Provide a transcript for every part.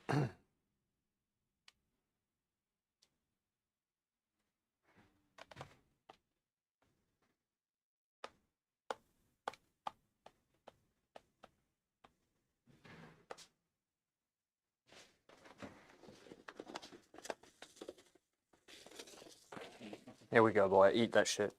Here we go, boy. Eat that shit.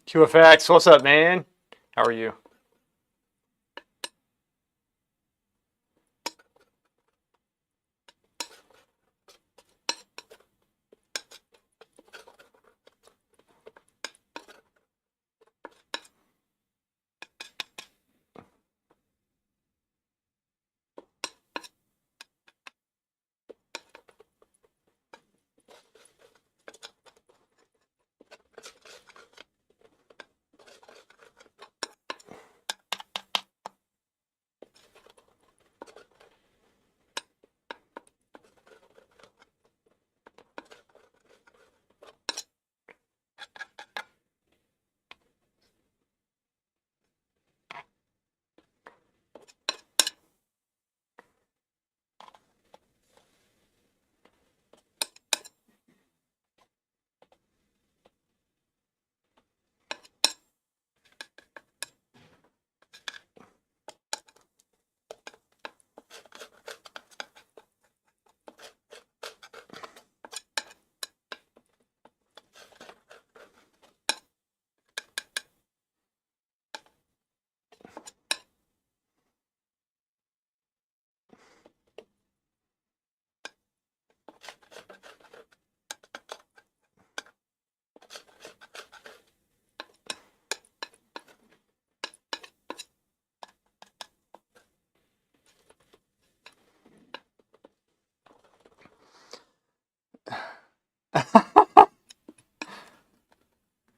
QFX, what's up, man? How are you?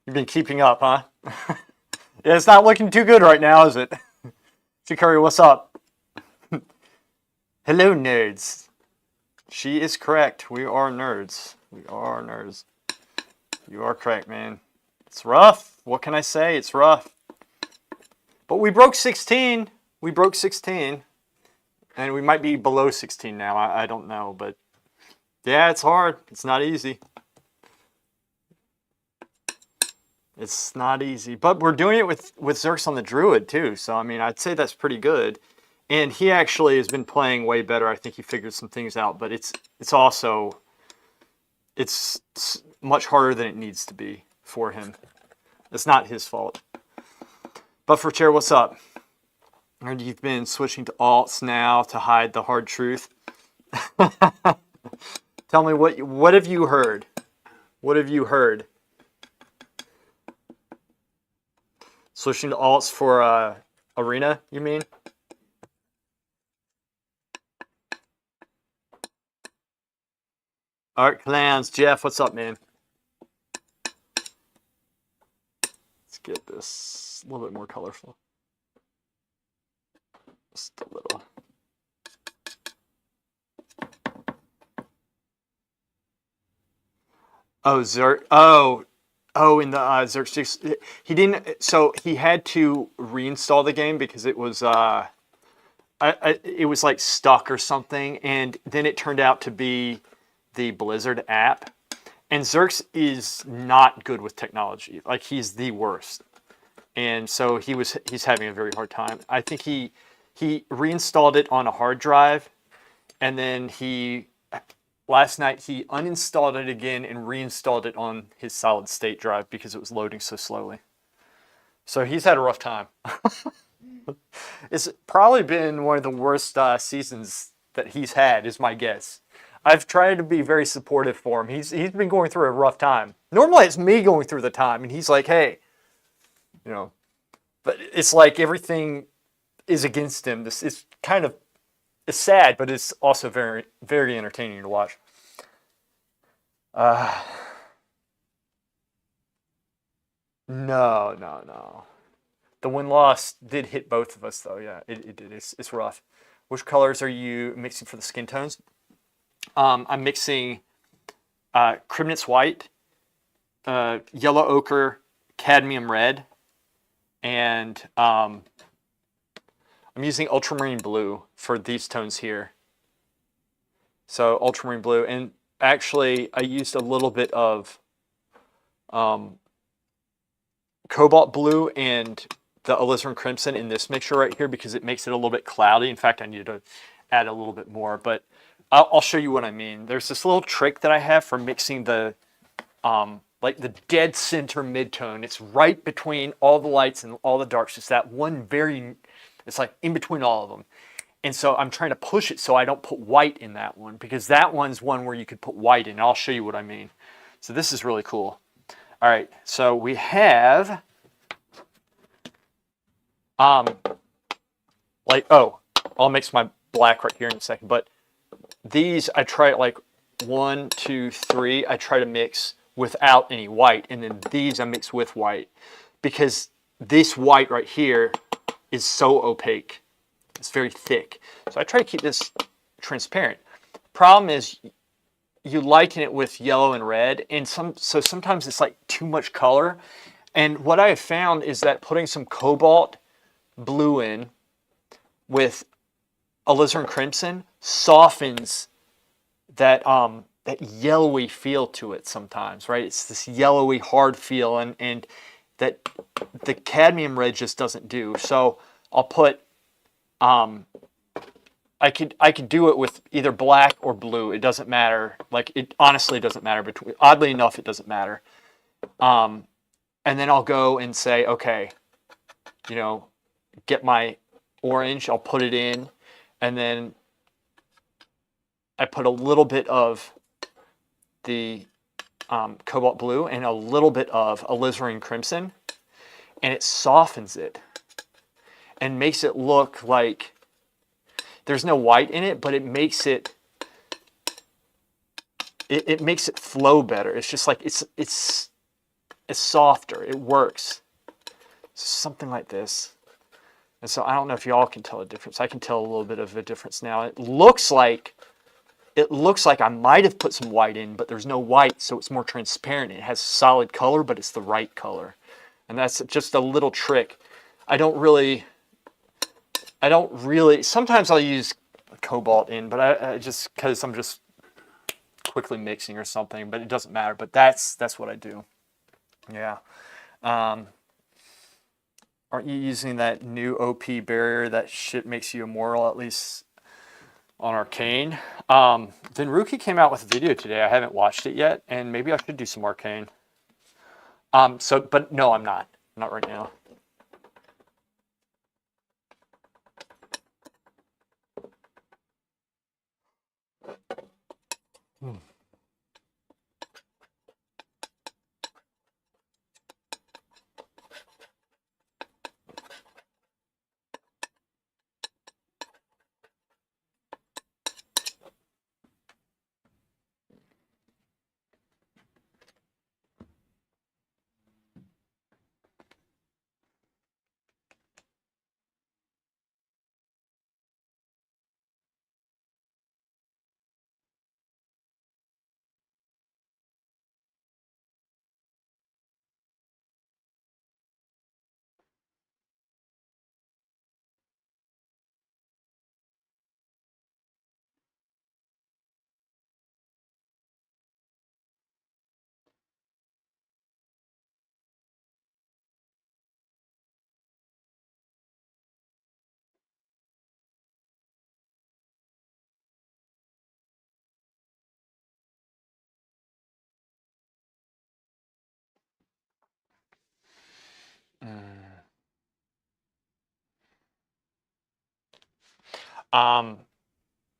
You've been keeping up, huh? Yeah, it's not looking too good right now, is it? Curry, what's up? Hello, nerds. She is correct. We are nerds. We are nerds. You are correct, man. It's rough. What can I say? It's rough. But we broke 16. We broke 16. And we might be below 16 now. I don't know. But yeah, it's hard. It's not easy. It's not easy. But we're doing it with Zerks on the Druid, too. So, I mean, I'd say that's pretty good. And he actually has been playing way better. I think he figured some things out, but it's also it's much harder than it needs to be for him. It's not his fault. But for Chair, what's up? And you've been switching to alts now to hide the hard truth. Tell me what have you heard? What have you heard? Switching to alts for Arena, you mean? Art Clans, Jeff, what's up, man? Let's get this a little bit more colorful. Just a little. Oh, Zerk. Oh, in the Zerk 6. He didn't. So he had to reinstall the game because it was it was like stuck or something, and then it turned out to be the Blizzard app. And Zerx is not good with technology. Like, he's the worst. And so he's having a very hard time. I think he reinstalled it on a hard drive, and then last night he uninstalled it again and reinstalled it on his solid state drive because it was loading so slowly. So he's had a rough time. It's probably been one of the worst seasons that he's had, is my guess. I've tried to be very supportive for him. He's been going through a rough time. Normally it's me going through the time, and he's like, hey, you know. But it's like everything is against him. It's kind of, it's sad, but it's also very, very entertaining to watch. No. The win-loss did hit both of us, though. Yeah, it did. It's rough. Which colors are you mixing for the skin tones? I'm mixing Cribnitz white, yellow ochre, cadmium red, and I'm using ultramarine blue for these tones here. So ultramarine blue, and actually I used a little bit of cobalt blue and the alizarin crimson in this mixture right here because it makes it a little bit cloudy. In fact, I need to add a little bit more, but I'll show you what I mean. There's this little trick that I have for mixing the like the dead center midtone. It's right between all the lights and all the darks. It's that one it's like in between all of them. And so I'm trying to push it so I don't put white in that one, because that one's one where you could put white in. I'll show you what I mean. So this is really cool. All right, so we have I'll mix my black right here in a second, but these I try like 1, 2, 3. I try to mix without any white, and then these I mix with white, because this white right here is so opaque. It's very thick. So I try to keep this transparent. Problem is, you lighten it with yellow and red, and so sometimes it's like too much color. And what I have found is that putting some cobalt blue in with alizarin crimson softens that that yellowy feel to it sometimes, right? It's this yellowy hard feel, and that the cadmium red just doesn't do. So I'll put I could do it with either black or blue. It doesn't matter. Like, it honestly doesn't matter oddly enough, it doesn't matter. And then I'll go and say, okay, get my orange, I'll put it in, and then I put a little bit of the cobalt blue and a little bit of alizarin crimson, and it softens it and makes it look like there's no white in it, but it makes it makes it flow better. It's just like it's softer. It works. Something like this. And so I don't know if y'all can tell a difference. I can tell a little bit of a difference now. It looks like I might have put some white in, but there's no white, so it's more transparent. It has solid color, but it's the right color. And that's just a little trick. I don't really, sometimes I'll use cobalt in, but I just, because I'm just quickly mixing or something, but it doesn't matter. But that's what I do. Yeah. Aren't you using that new OP barrier? That shit makes you immortal, at least on Arcane. Then Rookie came out with a video today. I haven't watched it yet, and maybe I should do some Arcane. But no, I'm not. Not right now.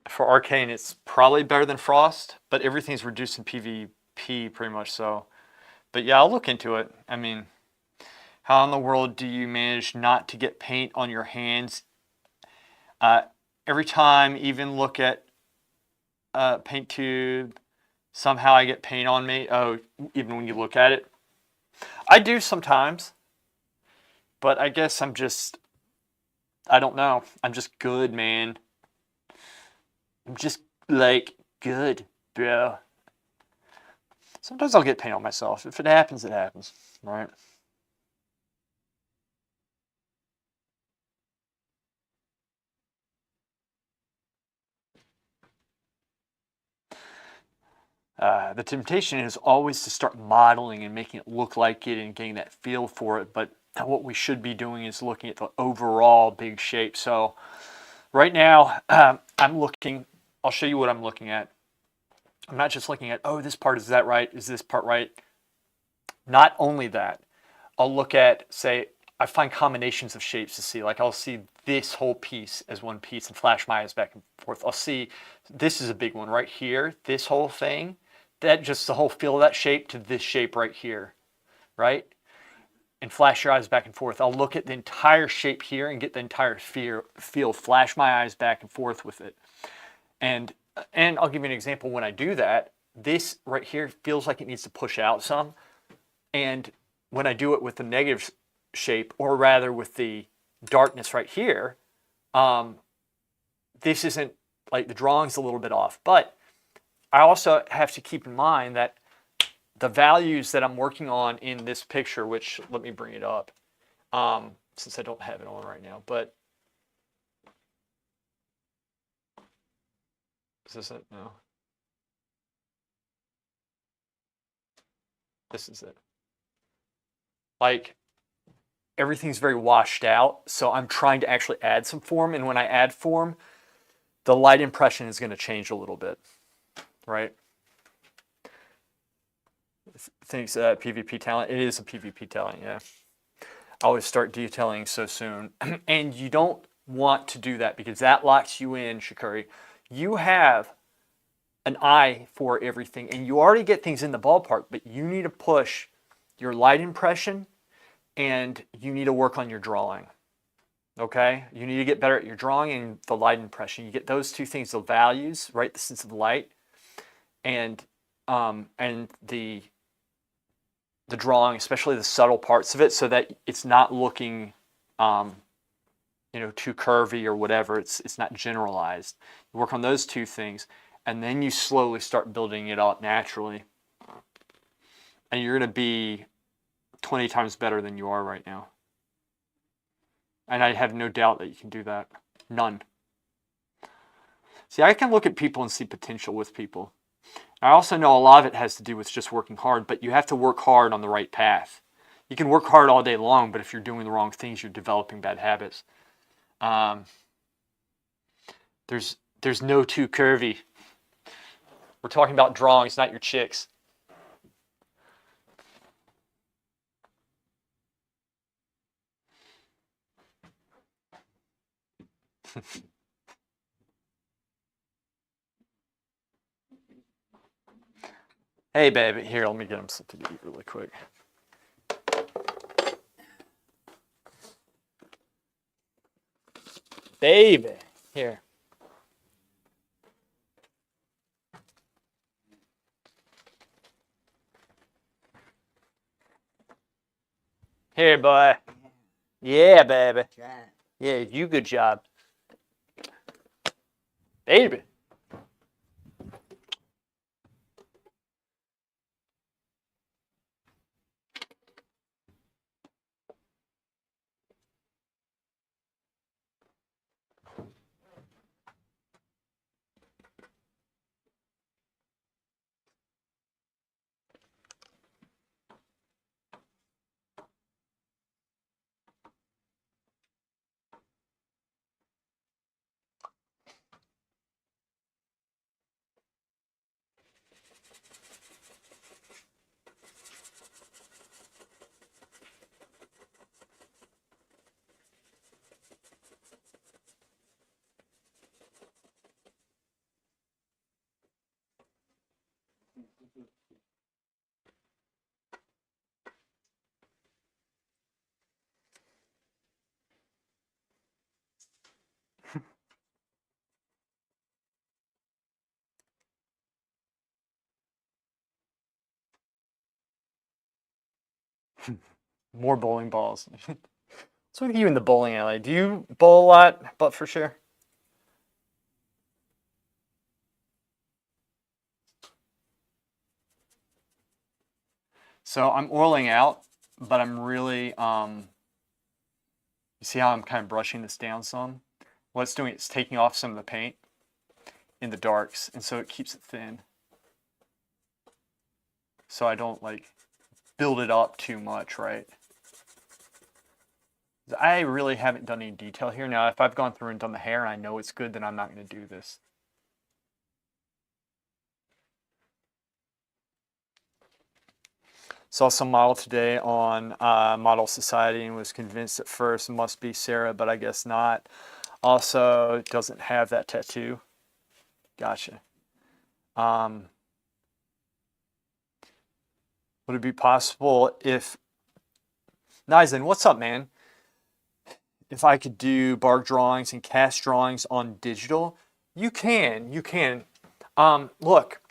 For Arcane, it's probably better than Frost, but everything's reduced in PvP pretty much so. But yeah, I'll look into it. I mean, how in the world do you manage not to get paint on your hands? Every time, even look at paint tube, somehow I get paint on me. Oh, even when you look at it. I do sometimes, but I guess I don't know. I'm just good, man. I'm just, like, good, bro. Sometimes I'll get paint on myself. If it happens, it happens, right? The temptation is always to start modeling and making it look like it and getting that feel for it, but what we should be doing is looking at the overall big shape. So right now, I'm looking, I'll show you what I'm looking at. I'm not just looking at, oh, this part, is that right? Is this part right? Not only that, I'll look at, say, I find combinations of shapes to see. Like I'll see this whole piece as one piece and flash my eyes back and forth. I'll see, this is a big one right here, this whole thing, that just the whole feel of that shape to this shape right here, right? And flash your eyes back and forth. I'll look at the entire shape here and get the entire feel, flash my eyes back and forth with it. And I'll give you an example when I do that. This right here feels like it needs to push out some. And when I do it with the negative shape, or rather with the darkness right here, this isn't, like, the drawing's a little bit off. But I also have to keep in mind that the values that I'm working on in this picture, which, let me bring it up, since I don't have it on right now, but is this it? No. This is it. Like, everything's very washed out, so I'm trying to actually add some form, and when I add form, the light impression is going to change a little bit, right? Thinks PvP talent. It is a PvP talent, yeah. I always start detailing so soon. And you don't want to do that because that locks you in, Shikari. You have an eye for everything, and you already get things in the ballpark, but you need to push your light impression, and you need to work on your drawing. Okay? You need to get better at your drawing and the light impression. You get those two things, the values, right? The sense of light, and the drawing, especially the subtle parts of it, so that it's not looking, too curvy or whatever. It's not generalized. You work on those two things, and then you slowly start building it up naturally. And you're going to be 20 times better than you are right now. And I have no doubt that you can do that. None. See, I can look at people and see potential with people. I also know a lot of it has to do with just working hard, but you have to work hard on the right path. You can work hard all day long, but if you're doing the wrong things, you're developing bad habits. Um, there's no too curvy. We're talking about drawings, not your chicks. Hey, baby. Here, let me get him something to eat really quick. Baby. Here. Here, boy. Yeah, baby. Yeah, you good job. Baby. More bowling balls. What's with you in the bowling alley? Do you bowl a lot, but for sure? So I'm oiling out, but I'm really, you see how I'm kind of brushing this down some? What it's doing, it's taking off some of the paint in the darks, and so it keeps it thin. So I don't like build it up too much, right? I really haven't done any detail here. Now, if I've gone through and done the hair and I know it's good, then I'm not going to do this. Saw some model today on Model Society and was convinced at first it must be Sarah, but I guess not. Also, doesn't have that tattoo. Gotcha. Would it be possible if... Nizen, what's up, man? If I could do bark drawings and cast drawings on digital, you can. Look,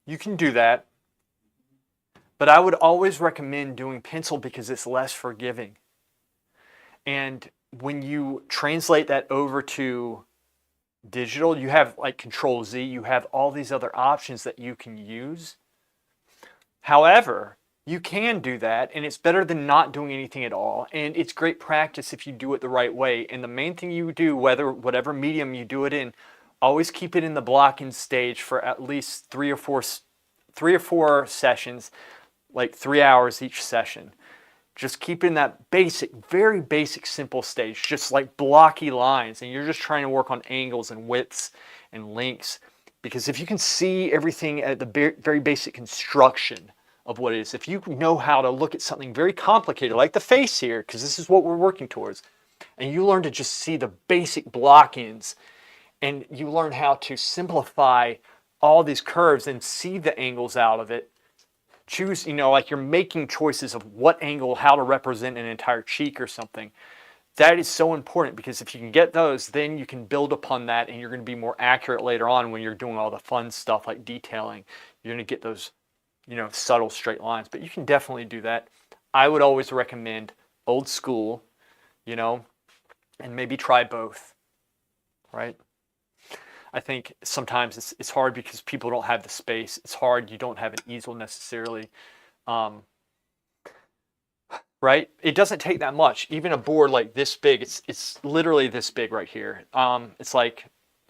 you can do that, but I would always recommend doing pencil because it's less forgiving. And when you translate that over to digital, you have like Control Z, you have all these other options that you can use. However, you can do that, and it's better than not doing anything at all. And it's great practice if you do it the right way. And the main thing you do, whatever medium you do it in, always keep it in the blocking stage for at least three or four sessions, like 3 hours each session. Just keep in that basic, very basic, simple stage, just like blocky lines. And you're just trying to work on angles and widths and lengths. Because if you can see everything at the very basic construction of what it is, if you know how to look at something very complicated, like the face here, because this is what we're working towards, and you learn to just see the basic block-ins, and you learn how to simplify all these curves and see the angles out of it, choose, like you're making choices of what angle, how to represent an entire cheek or something. That is so important because if you can get those, then you can build upon that and you're going to be more accurate later on when you're doing all the fun stuff like detailing. You're going to get those, subtle straight lines, but you can definitely do that. I would always recommend old school, and maybe try both, right? I think sometimes it's hard because people don't have the space. It's hard. You don't have an easel necessarily. Right? It doesn't take that much. Even a board like this big, it's literally this big right here. It's like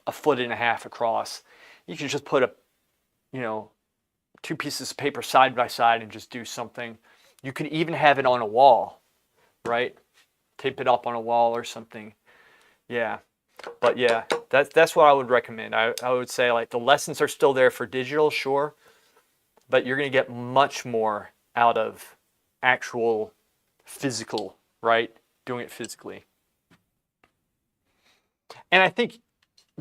1.5 feet across. You can just put 2 pieces of paper side by side and just do something. You could even have it on a wall, right? Tape it up on a wall or something. Yeah. But yeah, that's what I would recommend. I would say like the lessons are still there for digital, sure, but you're going to get much more out of actual physical, right? Doing it physically. And I think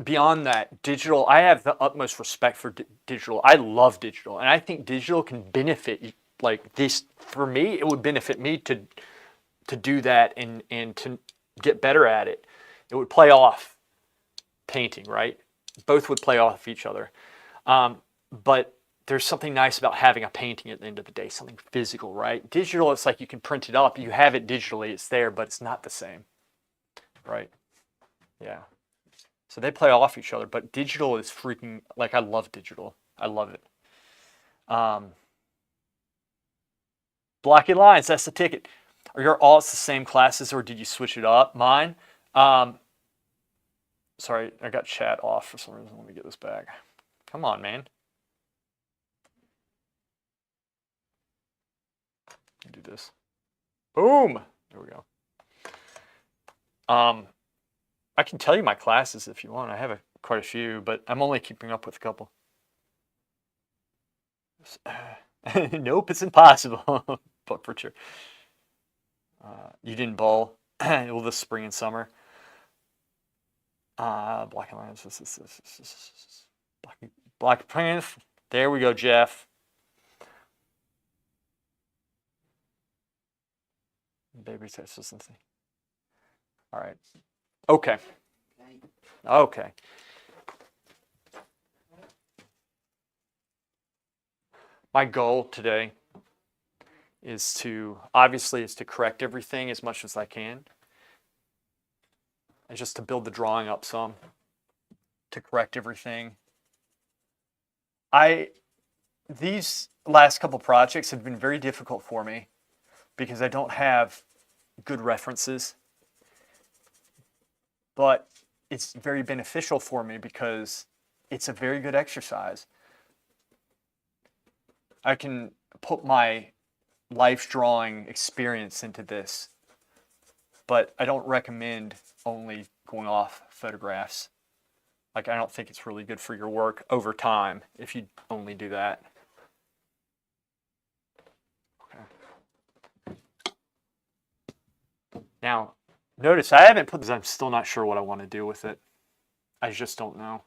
beyond that, digital, I have the utmost respect for digital. I love digital, and I think digital can benefit like this. For me, it would benefit me to do that and to get better at it. It would play off painting, right? Both would play off each other. But there's something nice about having a painting at the end of the day, something physical, right? Digital, it's like you can print it up, you have it digitally, it's there, but it's not the same, right? Yeah. So they play off each other, but digital is freaking, like, I love digital. I love it. Blocky lines, that's the ticket. Are your alts the same classes or did you switch it up? Mine? Sorry, I got chat off for some reason. Let me get this back. Come on, man. Do this. Boom. There we go. I can tell you my classes if you want. I have quite a few, but I'm only keeping up with a couple. Nope, it's impossible. But for sure. You didn't bowl. Well, this spring and summer. Black and lines. Black pants. There we go, Jeff. Baby consistency. All right. Okay. Okay. My goal today is to correct everything as much as I can. And just to build the drawing up some. To correct everything. These last couple projects have been very difficult for me because I don't have good references. But it's very beneficial for me because it's a very good exercise. I can put my life drawing experience into this, but I don't recommend only going off photographs. Like, I don't think it's really good for your work over time if you only do that. Okay. Now, notice I haven't put this, I'm still not sure what I want to do with it. I just don't know.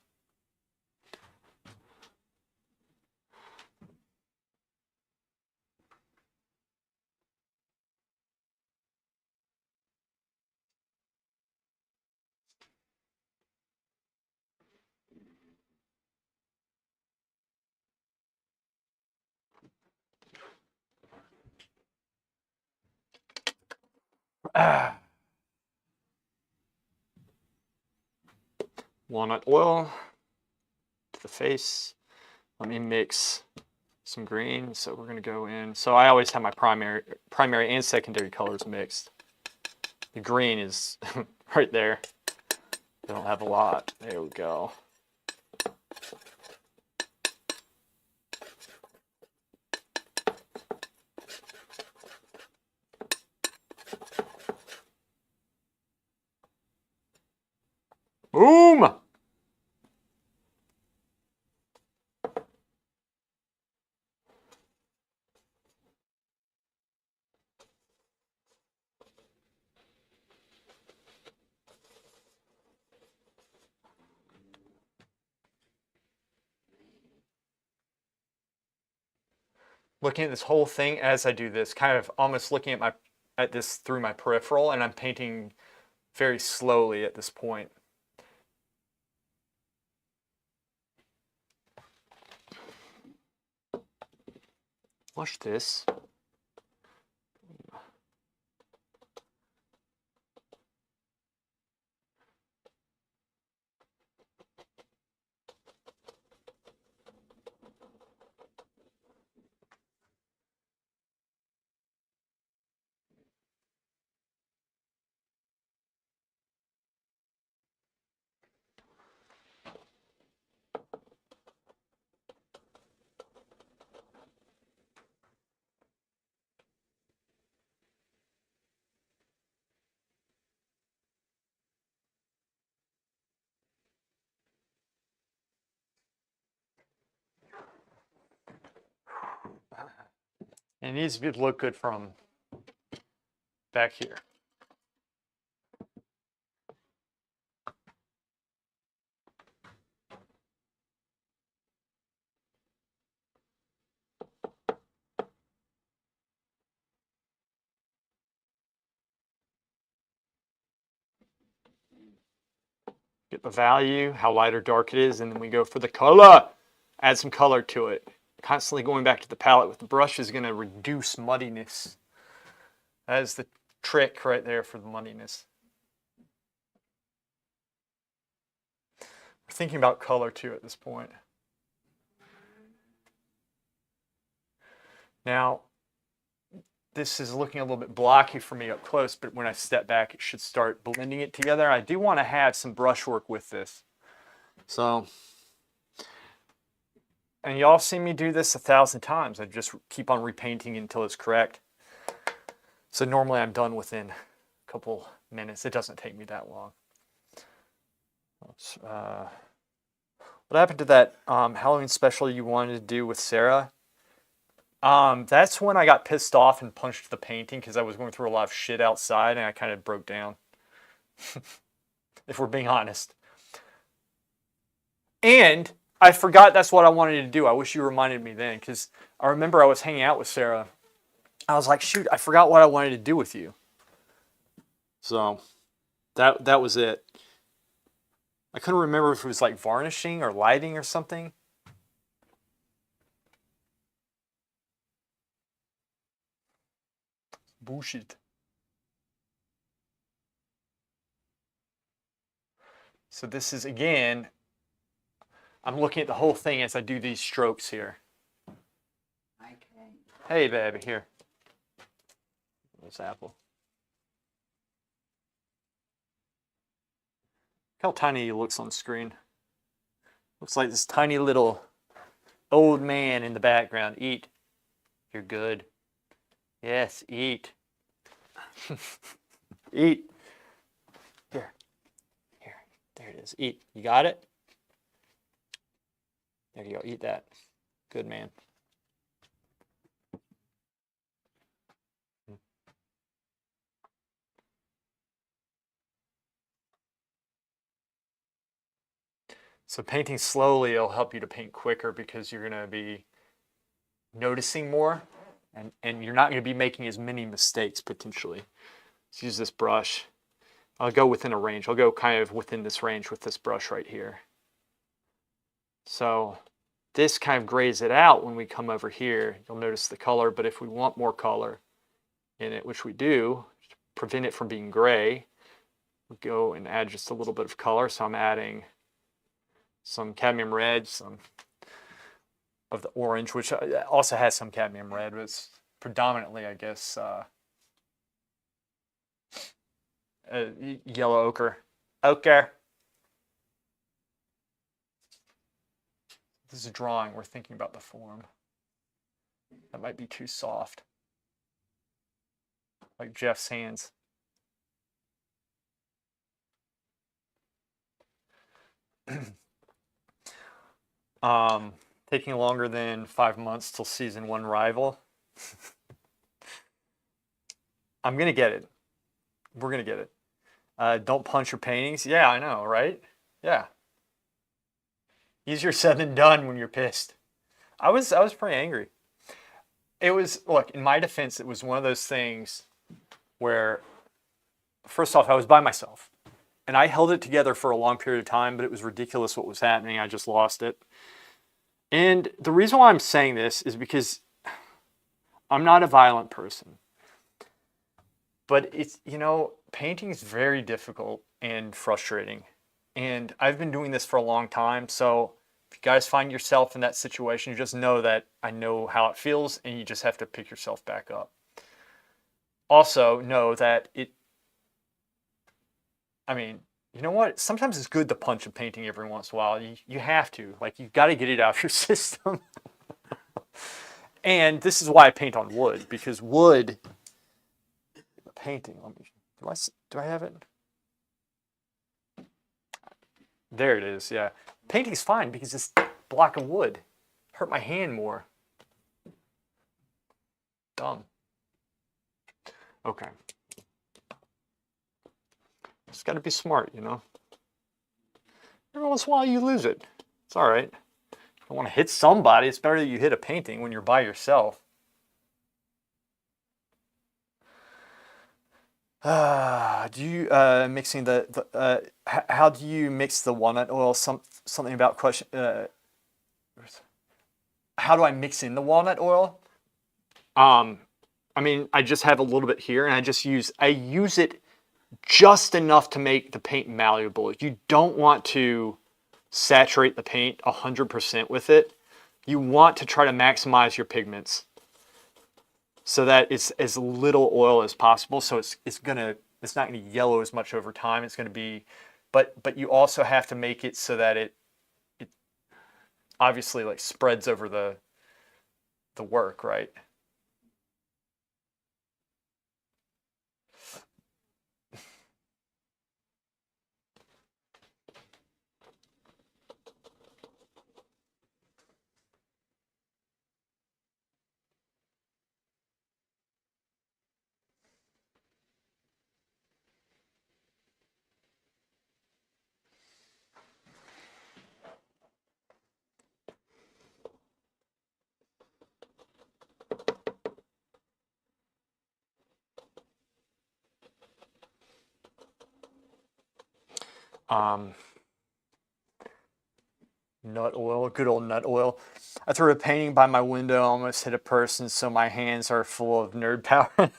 Walnut oil to the face. Let me mix some green. So we're going to go in. So I always have my primary and secondary colors mixed. The green is right there. I don't have a lot. There we go. Boom! Looking at this whole thing as I do this, kind of almost looking at this through my peripheral, and I'm painting very slowly at this point. Watch this. And it needs to look good from back here. Get the value, how light or dark it is, and then we go for the color. Add some color to it. Constantly going back to the palette with the brush is going to reduce muddiness. That is the trick right there for the muddiness. We're thinking about color too at this point. Now, this is looking a little bit blocky for me up close, but when I step back, it should start blending it together. I do want to have some brushwork with this. So, and y'all seen me do this 1,000 times. I just keep on repainting until it's correct. So normally I'm done within a couple minutes. It doesn't take me that long. What happened to that Halloween special you wanted to do with Sarah? That's when I got pissed off and punched the painting because I was going through a lot of shit outside and I kind of broke down. If we're being honest. And I forgot that's what I wanted to do. I wish you reminded me then because I remember I was hanging out with Sarah. I was like, shoot, I forgot what I wanted to do with you. So that was it. I couldn't remember if it was like varnishing or lighting or something. Bullshit. So this is, again, I'm looking at the whole thing as I do these strokes here. Hey, baby, here. This apple. Look how tiny he looks on the screen. Looks like this tiny little old man in the background. Eat. You're good. Yes, eat. Eat. Here. Here. There it is. Eat. You got it? There you go. Eat that. Good man. So painting slowly will help you to paint quicker because you're going to be noticing more and you're not going to be making as many mistakes potentially. Let's use this brush. I'll go within a range. I'll go kind of within this range with this brush right here. So this kind of grays it out when we come over here. You'll notice the color, but if we want more color in it, which we do, to prevent it from being gray, we go and add just a little bit of color. So I'm adding some cadmium red, some of the orange, which also has some cadmium red, but it's predominantly, I guess, yellow ochre. Ochre. This is a drawing. We're thinking about the form. That might be too soft. Like Jeff's hands. Taking longer than 5 months till season 1 rival. I'm gonna get it. We're gonna get it. Don't punch your paintings. Yeah, I know, right? Yeah. Easier said than done when you're pissed. I was pretty angry. It was, look, in my defense, it was one of those things where, first off, I was by myself. And I held it together for a long period of time, but it was ridiculous what was happening. I just lost it. And the reason why I'm saying this is because I'm not a violent person. But it's, you know, painting is very difficult and frustrating. And I've been doing this for a long time. So if you guys find yourself in that situation, just know that I know how it feels and you just have to pick yourself back up. Also know that I mean, you know what? Sometimes it's good to punch a painting every once in a while. You have to. Like, you've got to get it out of your system. And this is why I paint on wood, because wood, painting, do I have it? There it is, yeah. Painting's fine because it's block of wood. Hurt my hand more. Dumb. Okay. Just got to be smart, you know. Every once in a while you lose it. It's all right. I want to hit somebody. It's better that you hit a painting when you're by yourself. Do you mixing how do you mix the walnut oil? Something about question. How do I mix in the walnut oil? I mean, I just have a little bit here, and I use it just enough to make the paint malleable. You don't want to saturate the paint 100% with it. You want to try to maximize your pigments so that it's as little oil as possible. So it's not going to yellow as much over time. It's going to be, but you also have to make it so that it obviously like spreads over the work, right? Nut oil, good old nut oil. I threw a painting by my window, almost hit a person, so my hands are full of nerd power.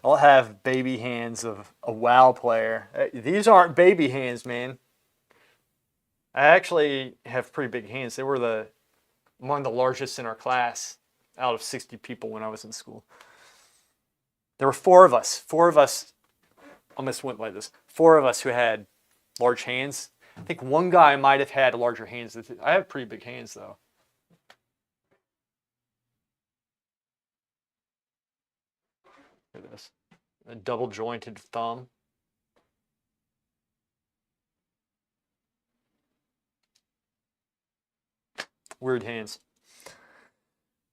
I'll have baby hands of a WoW player. These aren't baby hands, man. I actually have pretty big hands. They were among the largest in our class out of 60 people when I was in school. There were four of us, almost went like this, four of us who had large hands. I think one guy might have had larger hands. I have pretty big hands though. Look at this. A double jointed thumb. Weird hands.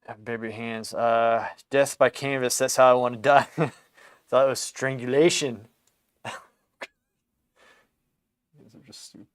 Have baby hands. Death by canvas, that's how I want to die. Thought it was strangulation. These are just stupid.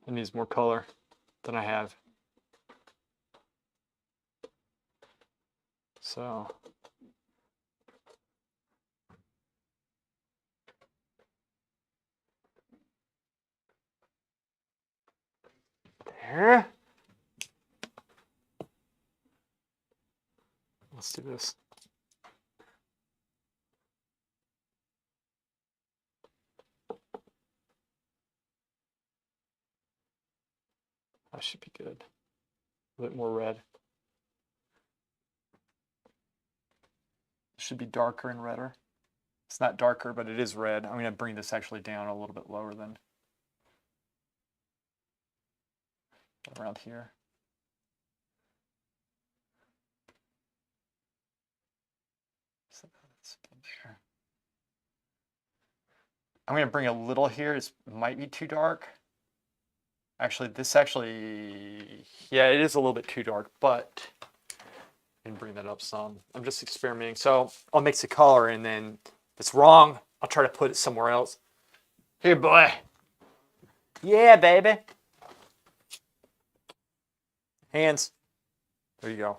It needs more color than I have. So there. Let's do this. That should be good. A bit more red. It should be darker and redder. It's not darker, but it is red. I'm going to bring this actually down a little bit lower than around here. So that's there. I'm going to bring a little here. It might be too dark. Actually, yeah, it is a little bit too dark, but I can bring that up some. I'm just experimenting. So I'll mix the color, and then if it's wrong, I'll try to put it somewhere else. Here, boy. Yeah, baby. Hands. There you go.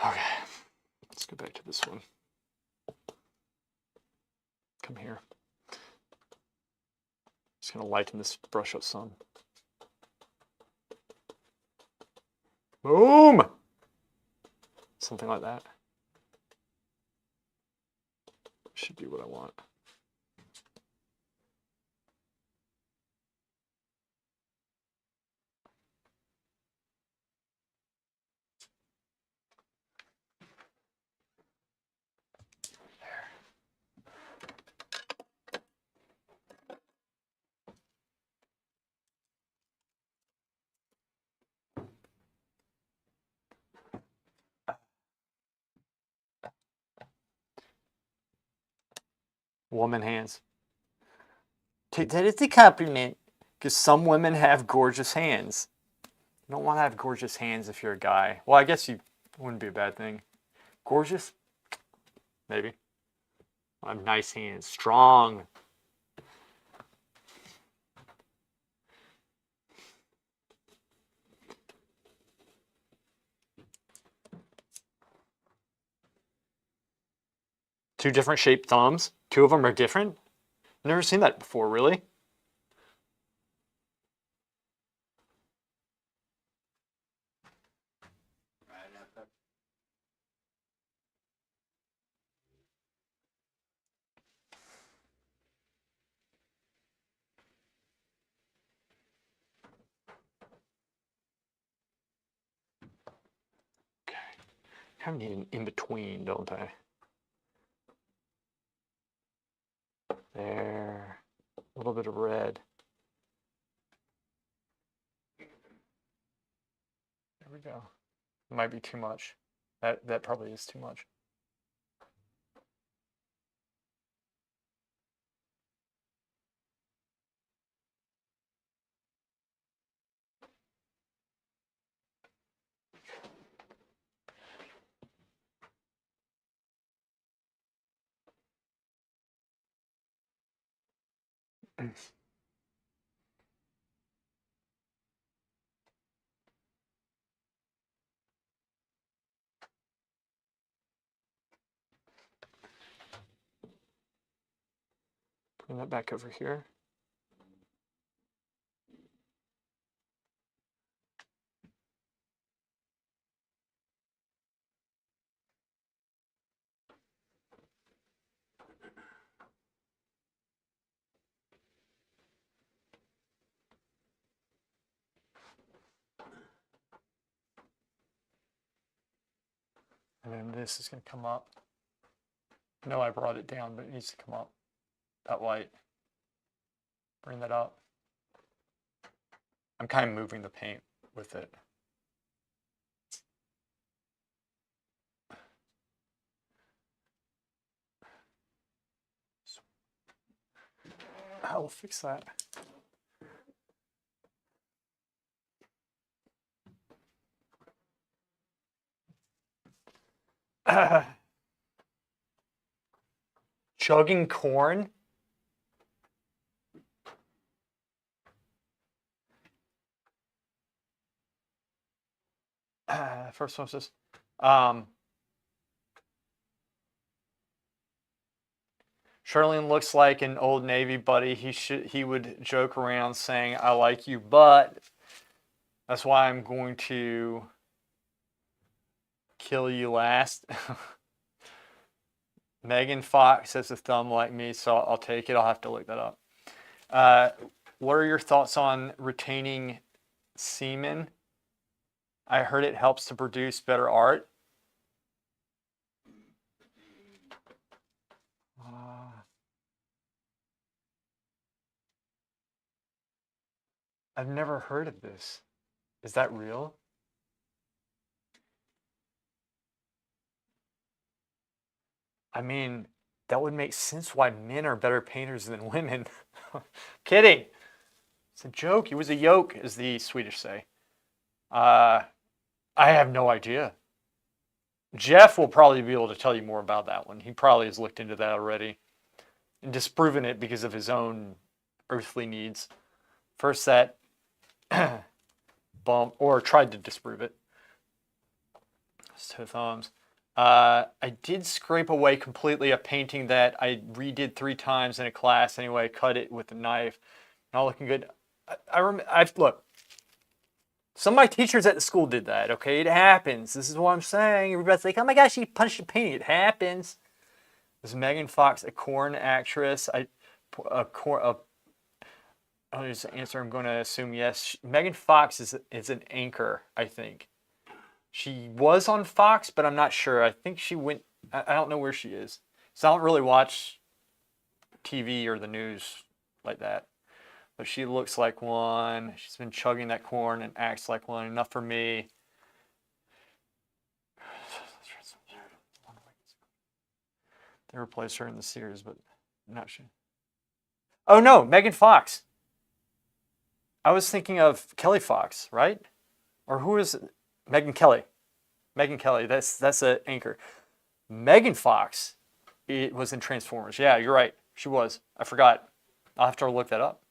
Okay, let's go back to this one. Come here. Just gonna lighten this brush up some. Boom! Something like that. Should be what I want. Woman hands. Take that as a compliment, because some women have gorgeous hands. You don't want to have gorgeous hands if you're a guy. Well, I guess you wouldn't be a bad thing. Gorgeous? Maybe. I have nice hands. Strong. Two different shaped thumbs. Two of them are different. I've never seen that before, really. Okay. I kind of need an in-between, don't I? There. A little bit of red. There we go. It might be too much. That probably is too much. Bring that back over here. And then this is going to come up. No, I brought it down, but it needs to come up. That light. Bring that up. I'm kind of moving the paint with it. I'll fix that. Chugging corn? First one says, Charlene looks like an old Navy buddy. He would joke around saying, I like you, but that's why I'm going to kill you last. Megan Fox has a thumb like me, so I'll take it. I'll have to look that up. What are your thoughts on retaining semen? I heard it helps to produce better art. I've never heard of this. Is that real? I mean, that would make sense why men are better painters than women. Kidding. It's a joke. He was a yoke, as the Swedish say. I have no idea. Jeff will probably be able to tell you more about that one. He probably has looked into that already and disproven it because of his own earthly needs. First that bump, or tried to disprove it. It's two thumbs. I did scrape away completely a painting that I redid 3 times in a class anyway. Cut it with a knife. Not looking good. Look. Some of my teachers at the school did that. Okay, it happens. This is what I'm saying. Everybody's like, "Oh my gosh, she punched a painting." It happens. Is Megan Fox a corn actress? I'll just answer. I'm going to assume yes. Megan Fox is an anchor, I think. She was on Fox, but I'm not sure. I think she went. I don't know where she is. So I don't really watch TV or the news like that. But she looks like one. She's been chugging that corn and acts like one. Enough for me. They replaced her in the series, but I'm not sure. Oh no, Megan Fox. I was thinking of Kelly Fox, right? Or who is it? Megan Kelly. Megan Kelly. That's an anchor. Megan Fox. It was in Transformers. Yeah, you're right. She was. I forgot. I'll have to look that up.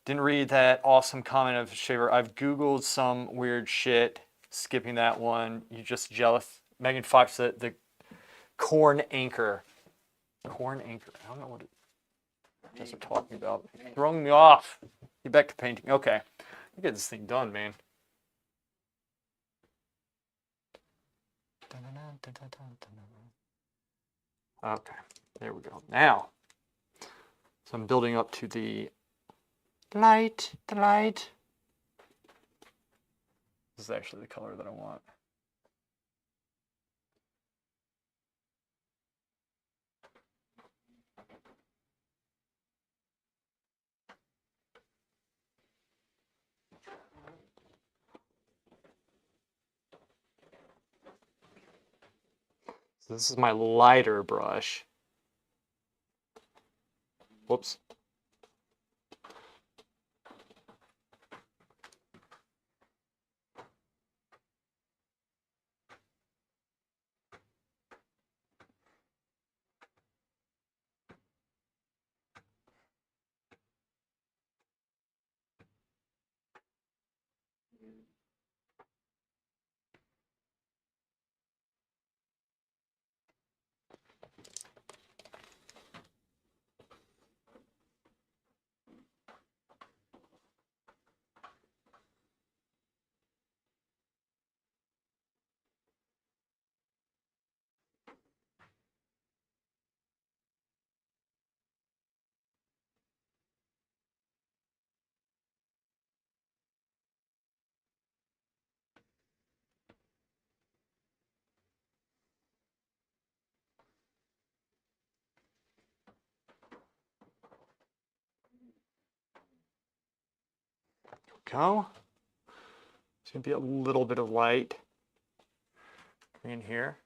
Didn't read that awesome comment of Shaver. I've Googled some weird shit. Skipping that one. You just jealous. Megan Fox, the corn anchor. Corn anchor. I don't know what it is they're talking about. Throwing me off. Get back to painting. Okay. Get this thing done, man. Okay. There we go. Now. So I'm building up to the light. This is actually the color that I want. So this is my lighter brush. Whoops. Go. It's going to be a little bit of light in here.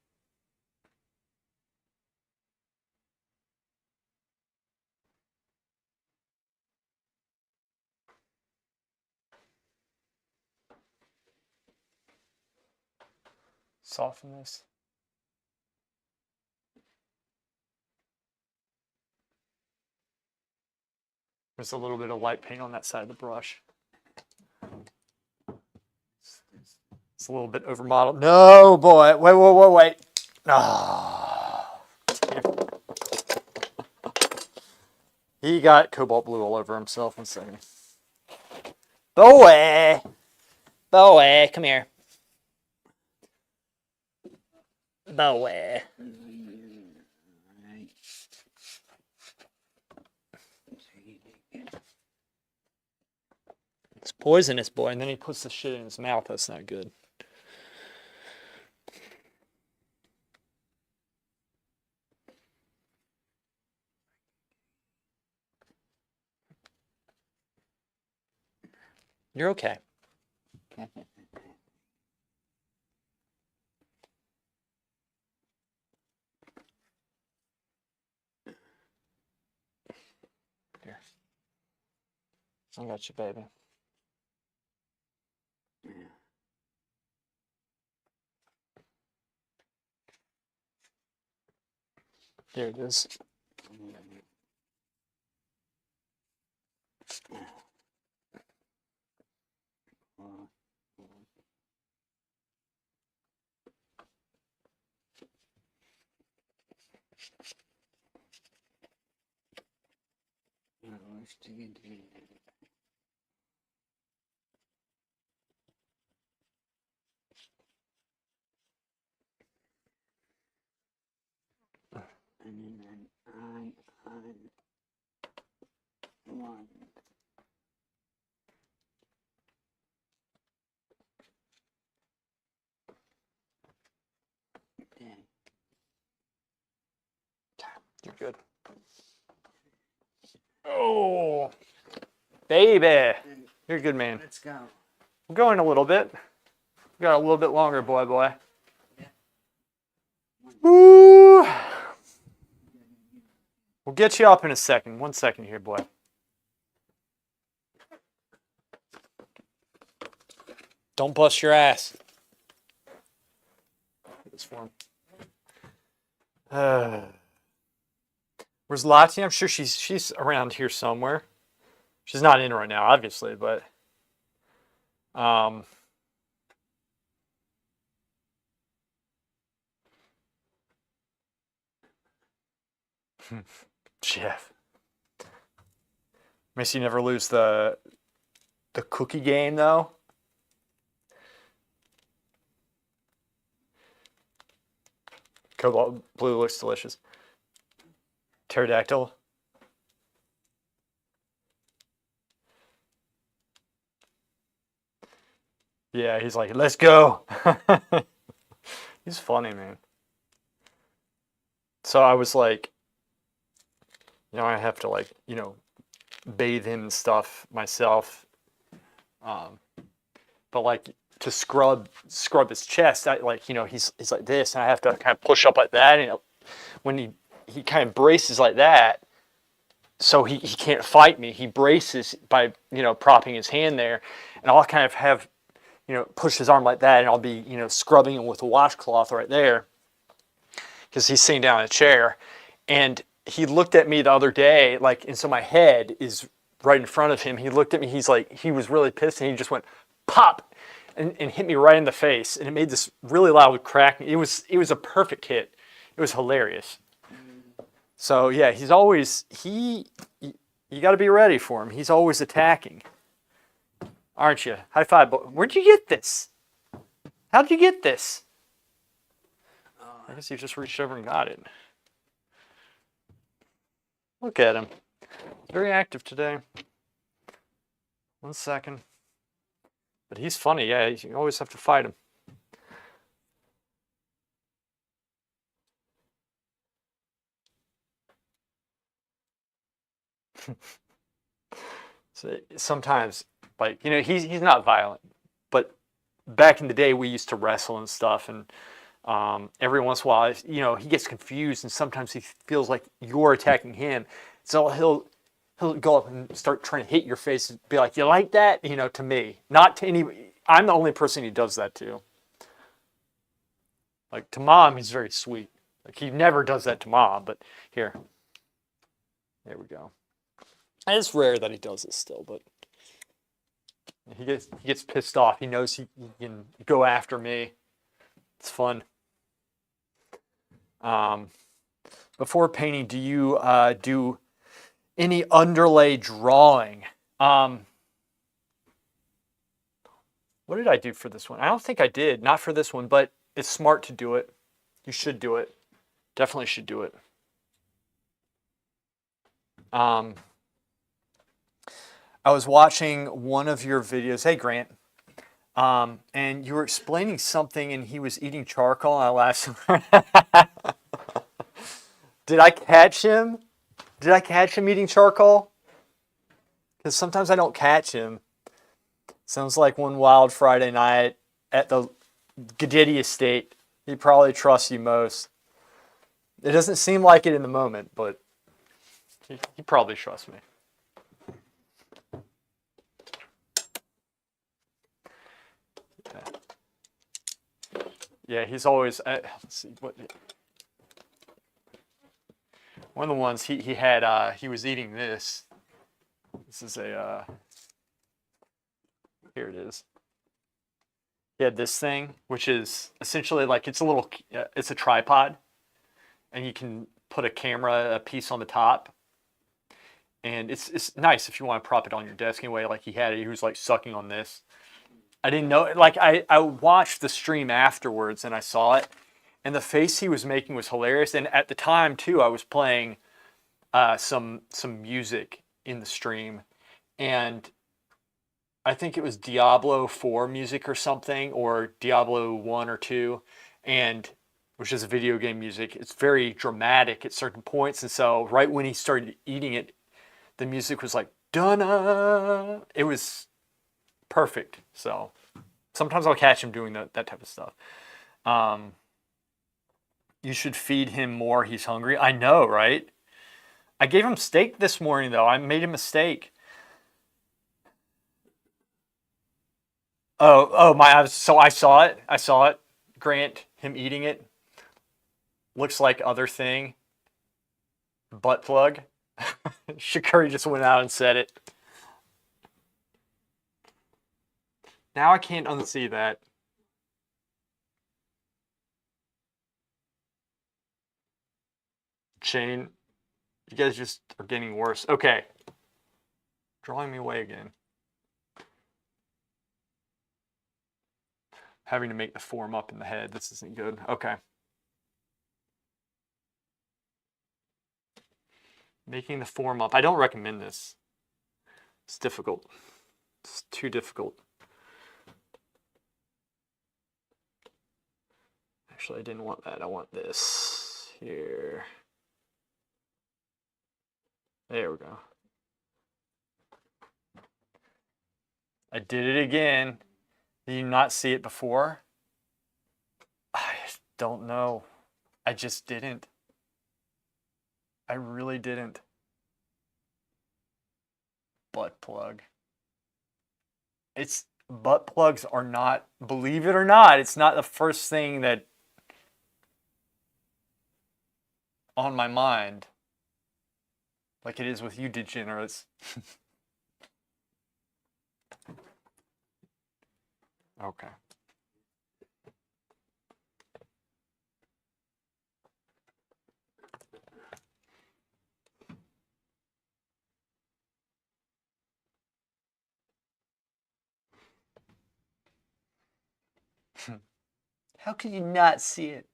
Soften this. There's a little bit of light paint on that side of the brush. It's a little bit over modeled. No, boy. Wait. Oh. He got cobalt blue all over himself. 1 second. Boy, come here. Boy. It's poisonous, boy. And then he puts the shit in his mouth. That's not good. You're okay. Here. I got you, baby. There it is. And then on, one. Then. You're good. Oh, baby. You're a good man. Let's go. We're going a little bit. We got a little bit longer, boy. Yeah. Woo! We'll get you up in a second. 1 second here, boy. Don't bust your ass. This form. Where's Lottie? I'm sure she's around here somewhere. She's not in right now, obviously, but Jeff. Makes you never lose the cookie game, though. Cobalt blue looks delicious. Pterodactyl. Yeah, he's like, let's go. He's funny, man. So I was like, I have to bathe him and stuff myself. But like to scrub his chest, he's like this, and I have to kind of push up like that. And when he kind of braces like that, so he can't fight me. He braces by propping his hand there, and I'll kind of have push his arm like that, and I'll be scrubbing him with a washcloth right there because he's sitting down in a chair. And he looked at me the other day, and so my head is right in front of him. He looked at me. He's like, he was really pissed, and he just went pop and hit me right in the face, and it made this really loud crack. It was a perfect hit. It was hilarious. So yeah, he's always you got to be ready for him. He's always attacking, aren't you? High five. Where'd you get this? How'd you get this? I guess he just reached over and got it. Look at him. Very active today. 1 second. But he's funny, yeah. You always have to fight him. So sometimes, he's not violent, but back in the day we used to wrestle and stuff, and every once in a while, he gets confused, and sometimes he feels like you're attacking him, so he'll go up and start trying to hit your face and be like, "You like that?" To me, not to any. I'm the only person he does that to. Like to Mom, he's very sweet. Like he never does that to Mom, but here, there we go. It's rare that he does this still, but he gets pissed off. He knows he can go after me. It's fun. Before painting, do you do any underlay drawing? What did I do for this one? I don't think I did. Not for this one, but it's smart to do it. You should do it. Definitely should do it. I was watching one of your videos. Hey, Grant. And you were explaining something, and he was eating charcoal, and I laughed. Did I catch him? Did I catch him eating charcoal? Because sometimes I don't catch him. Sounds like one wild Friday night at the Gadidi estate. He probably trusts you most. It doesn't seem like it in the moment, but he probably trusts me. Yeah, he's always. Let's see what. One of the ones he had. He was eating this. This is a. Here it is. He had this thing, which is essentially like it's a tripod, and you can put a camera piece on the top, And it's nice if you want to prop it on your desk anyway. Like he had it, he was like sucking on this. I didn't know. Like I watched the stream afterwards and I saw it, and the face he was making was hilarious. And at the time too, I was playing some music in the stream, and I think it was Diablo 4 music or something, or Diablo 1 or 2, and which is a video game music. It's very dramatic at certain points, and so right when he started eating it, the music was like dun. It was perfect. So sometimes I'll catch him doing that type of stuff. You should feed him more. He's hungry. I know, right? I gave him steak this morning though. I made a mistake. Oh my! So I saw it. I saw it. Grant, him eating it. Looks like other thing. Butt plug. Shakuri just went out and said it. Now I can't unsee that. Shane, you guys just are getting worse. Okay. Drawing me away again. Having to make the form up in the head. This isn't good. Okay. Making the form up. I don't recommend this. It's difficult. It's too difficult. Actually, I didn't want that. I want this here. There we go. I did it again. Did you not see it before? I don't know. I just didn't. I really didn't. Butt plug. It's butt plugs are not, believe it or not, it's not the first thing that on my mind. Like it is with you degenerates. Okay. How could you not see it?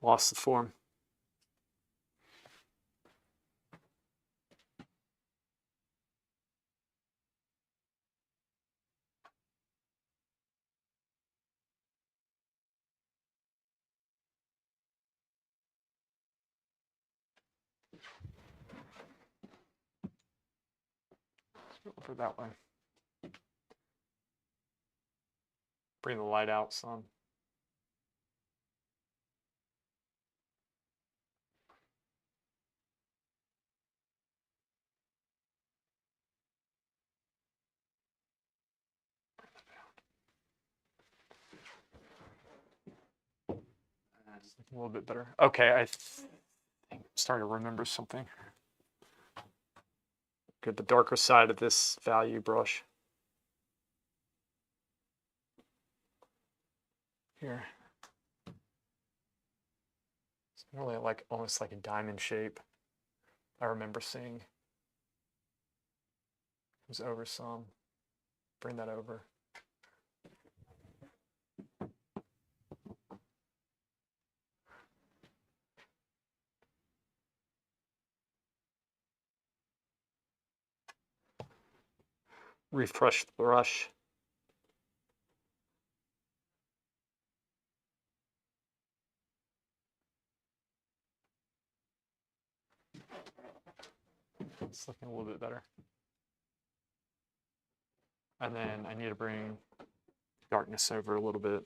Lost the form. Over that way. Bring the light out some. A little bit better. Okay, I think I'm starting to remember something. Get the darker side of this value brush. Here. It's really like almost like a diamond shape. I remember seeing. It was over some. Bring that over. Refresh the brush. It's looking a little bit better. And then I need to bring darkness over a little bit.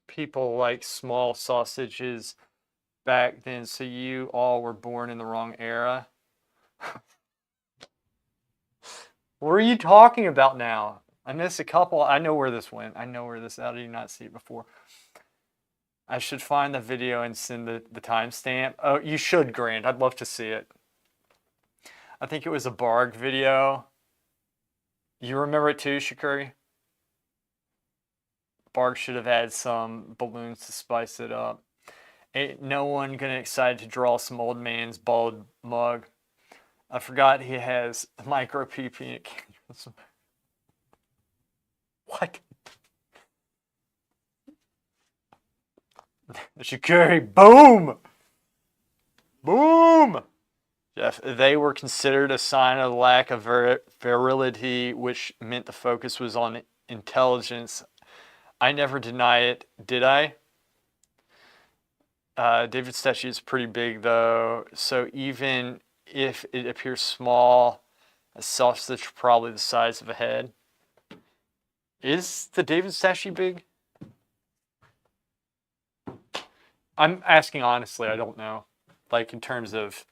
People like small sausages back then, so you all were born in the wrong era. What are you talking about now? I missed a couple. I know where this went. I know where this. How did you not see it before? I should find the video and send the timestamp. Oh, you should, Grant. I'd love to see it. I think it was a Barg video. You remember it too, Shakuri? Barg should have had some balloons to spice it up. Ain't no one gonna excited to draw some old man's bald mug. I forgot he has micro PP. What? Shakuri, boom! Boom! Jeff, they were considered a sign of lack of virility, which meant the focus was on intelligence. I never deny it, did I? David's statue is pretty big, though, so even if it appears small, a sausage probably the size of a head. Is the David statue big? I'm asking honestly, I don't know. Like, in terms of,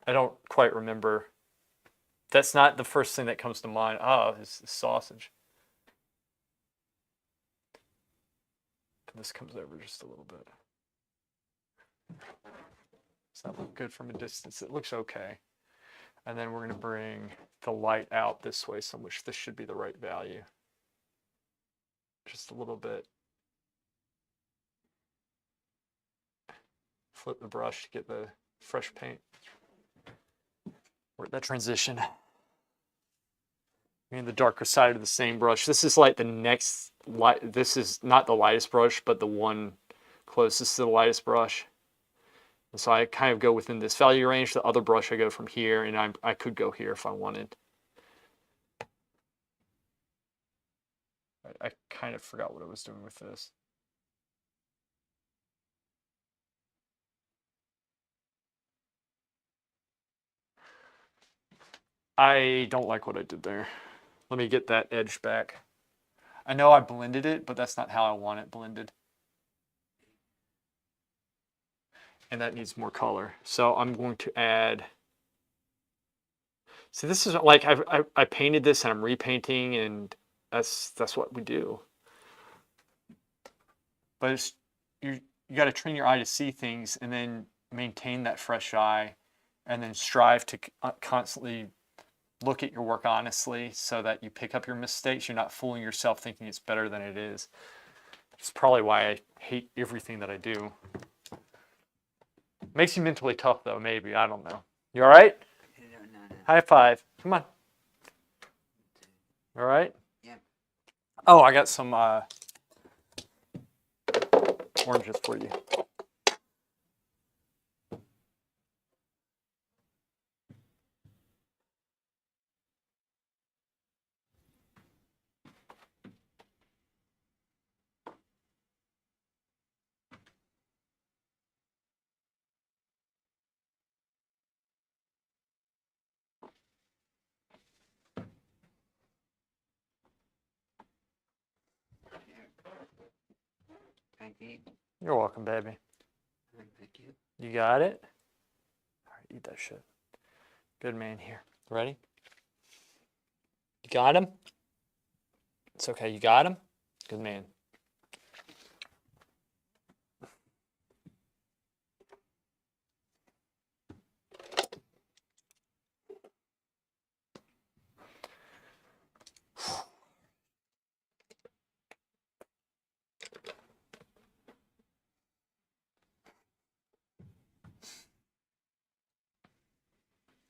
I don't quite remember. That's not the first thing that comes to mind. Oh, it's the sausage. This comes over just a little bit. Does that look good from a distance? It looks okay. And then we're going to bring the light out this way, so which this should be the right value. Just a little bit. Flip the brush to get the fresh paint. Work that transition. And the darker side of the same brush. This is like the next light. This is not the lightest brush, but the one closest to the lightest brush. And so I kind of go within this value range. The other brush I go from here, and I could go here if I wanted. I kind of forgot what I was doing with this. I don't like what I did there. Let me get that edge back. I know I blended it, but that's not how I want it blended. And that needs more color. So I'm going to add. See, this is like I painted this and I'm repainting, and that's what we do. But it's, you got to train your eye to see things, and then maintain that fresh eye, and then strive to constantly look at your work honestly, so that you pick up your mistakes. You're not fooling yourself thinking it's better than it is. It's probably why I hate everything that I do. Makes you mentally tough, though, maybe. I don't know. You all right? No. High five. Come on. All right? Yep. Oh, I got some oranges for you. Thank you. You're welcome, baby. Thank you. You got it? All right, eat that shit. Good man here. Ready? You got him? It's okay. You got him? Good man.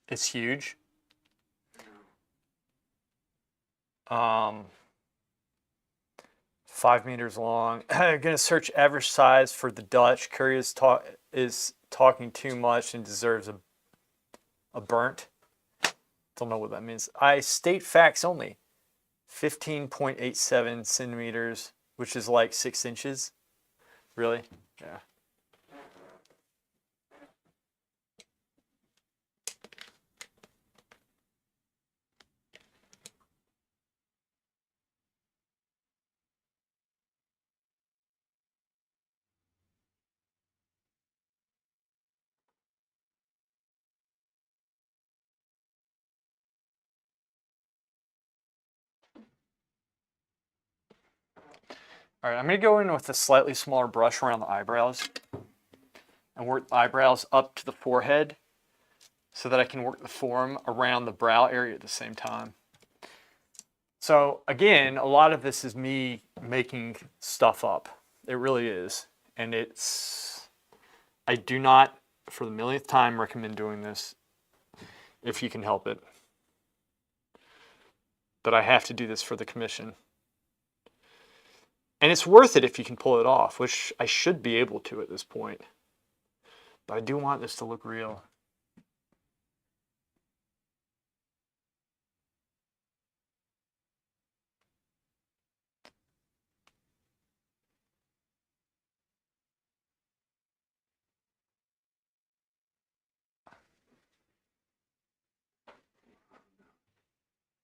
It's huge. 5 meters long. I'm gonna search average size for the Dutch. Curry is talking too much and deserves a burnt. Don't know what that means. I state facts only. 15.87 centimeters, which is like 6 inches. Really? Yeah. All right, I'm going to go in with a slightly smaller brush around the eyebrows and work the eyebrows up to the forehead so that I can work the form around the brow area at the same time. So again, a lot of this is me making stuff up. It really is. And I do not, for the millionth time, recommend doing this if you can help it. But I have to do this for the commission. And it's worth it if you can pull it off, which I should be able to at this point. But I do want this to look real.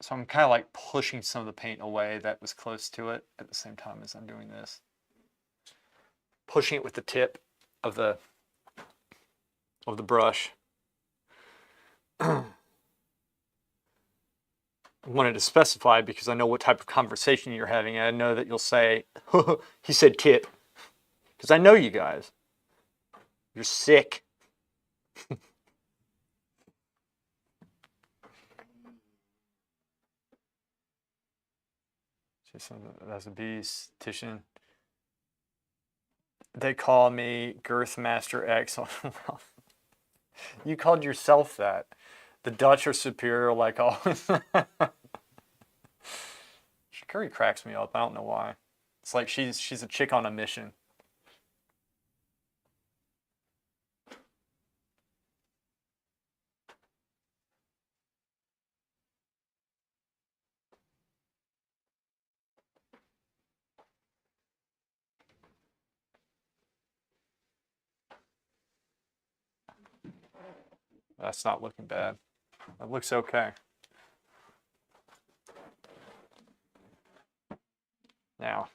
So I'm kind of like pushing some of the paint away that was close to it at the same time as I'm doing this. Pushing it with the tip of the brush. I wanted to specify because I know what type of conversation you're having, and I know that you'll say, he said tip. Because I know you guys. You're sick. That's a beast, Titian. They call me Girth Master X. You called yourself that. The Dutch are superior, like always. Curry cracks me up. I don't know why. It's like she's a chick on a mission. That's not looking bad. That looks okay. Now,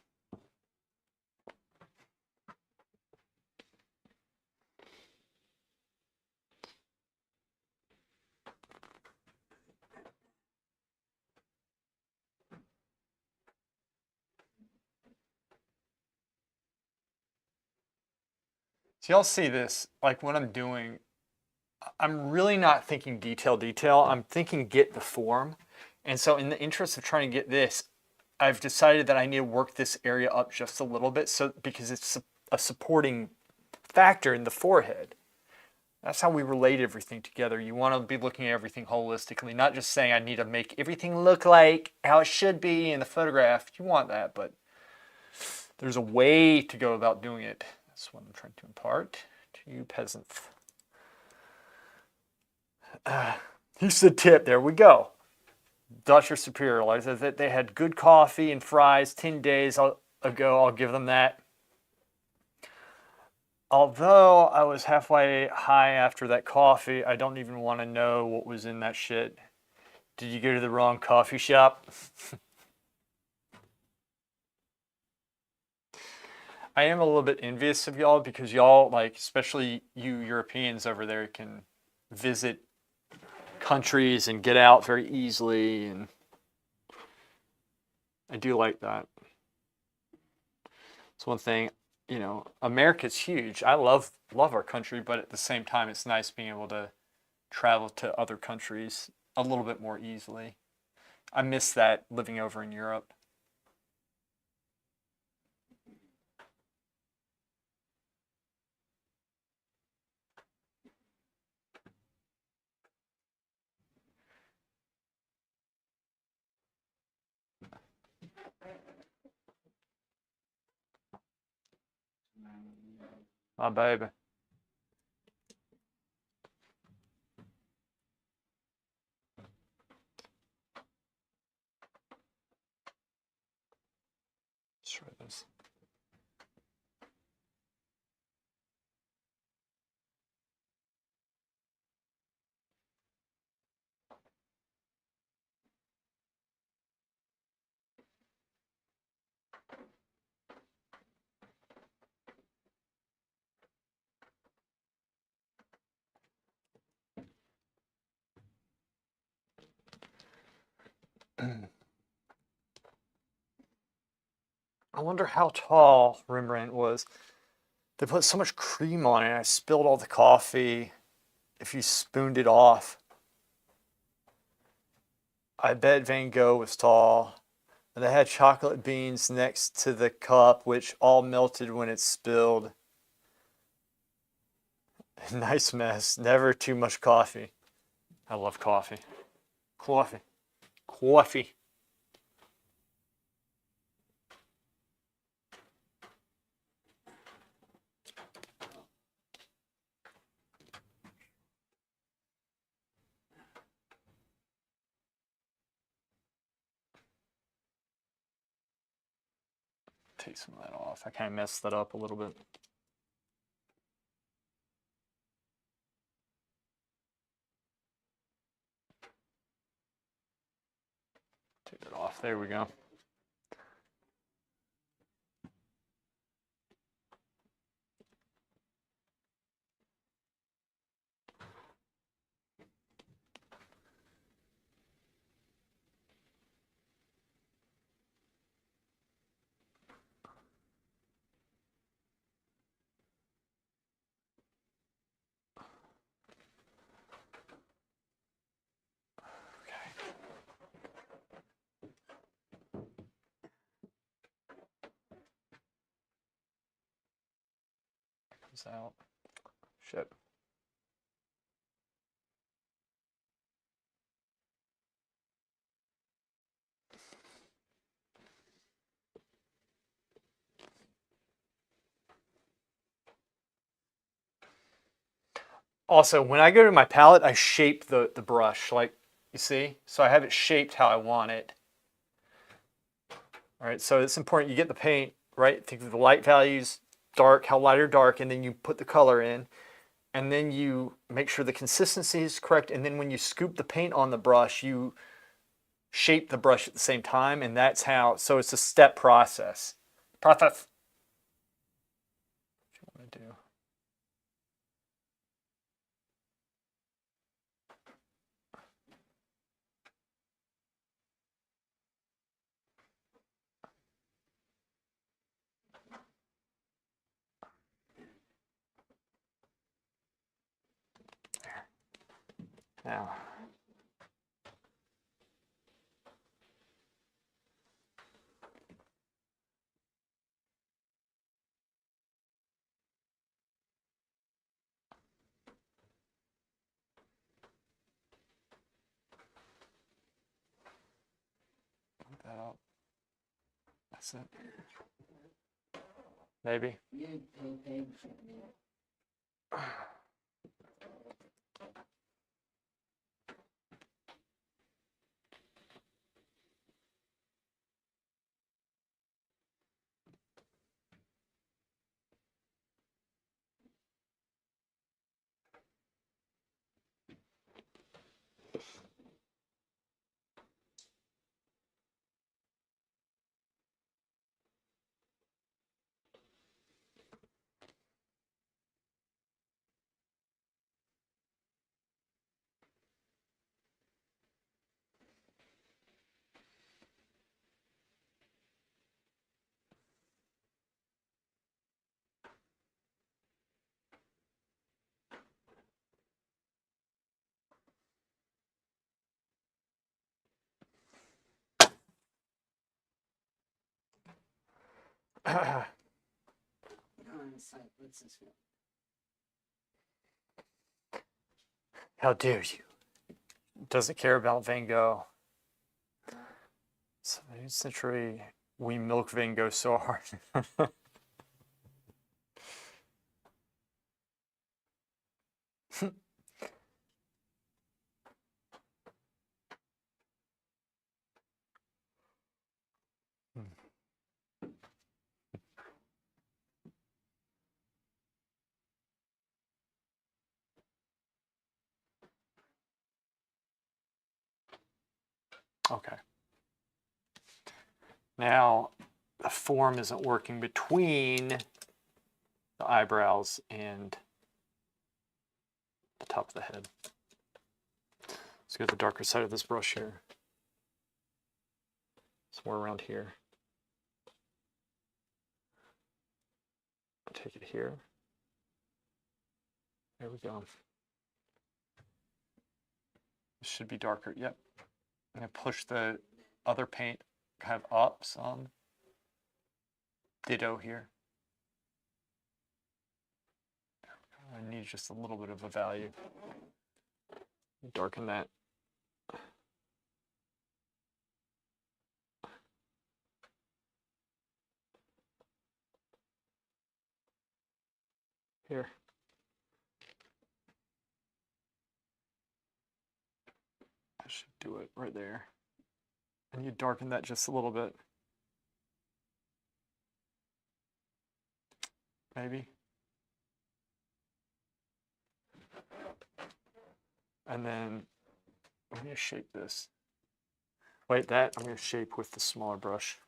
so y'all see this, like what I'm doing, I'm really not thinking detail. I'm thinking get the form. And so in the interest of trying to get this, I've decided that I need to work this area up just a little bit because it's a supporting factor in the forehead. That's how we relate everything together. You want to be looking at everything holistically, not just saying I need to make everything look like how it should be in the photograph. You want that, but there's a way to go about doing it. That's what I'm trying to impart to you peasants. Here's the tip. There we go. Dutch are superior. Like I said, they had good coffee and fries 10 days ago. I'll give them that. Although I was halfway high after that coffee, I don't even want to know what was in that shit. Did you go to the wrong coffee shop? I am a little bit envious of y'all because y'all, like, especially you Europeans over there, can visit countries and get out very easily, and I do like that. It's one thing, you know, America's huge. I love our country, but at the same time, it's nice being able to travel to other countries a little bit more easily. I miss that living over in Europe. My baby. Let's try this. wonder how tall Rembrandt was. They put so much cream on it. I spilled all the coffee. If you spooned it off. I bet Van Gogh was tall. And they had chocolate beans next to the cup, which all melted when it spilled. Nice mess. Never too much coffee. I love coffee. Coffee. Coffee. Take some of that off. I kind of messed that up a little bit. Take it off. There we go. Comes out. Shit. Also, when I go to my palette, I shape the brush, like, you see? So I have it shaped how I want it. All right, so it's important you get the paint, right? Think of the light values, dark, how light or dark, and then you put the color in. And then you make sure the consistency is correct. And then when you scoop the paint on the brush, you shape the brush at the same time. And that's how, so it's a step process. Process. What you want to do. Now, put that up. That's it. Maybe. How dare you? Doesn't care about Van Gogh. 17th century, we milk Van Gogh so hard. Okay. Now, the form isn't working between the eyebrows and the top of the head. Let's go to the darker side of this brush here. Somewhere around here. take it here. There we go. This should be darker. Yep. I'm going to push the other paint kind of up some. Ditto here. I need just a little bit of a value. Darken that. Here. I should do it right there. And you darken that just a little bit. Maybe. And then I'm going to shape this. Wait, that I'm going to shape with the smaller brush.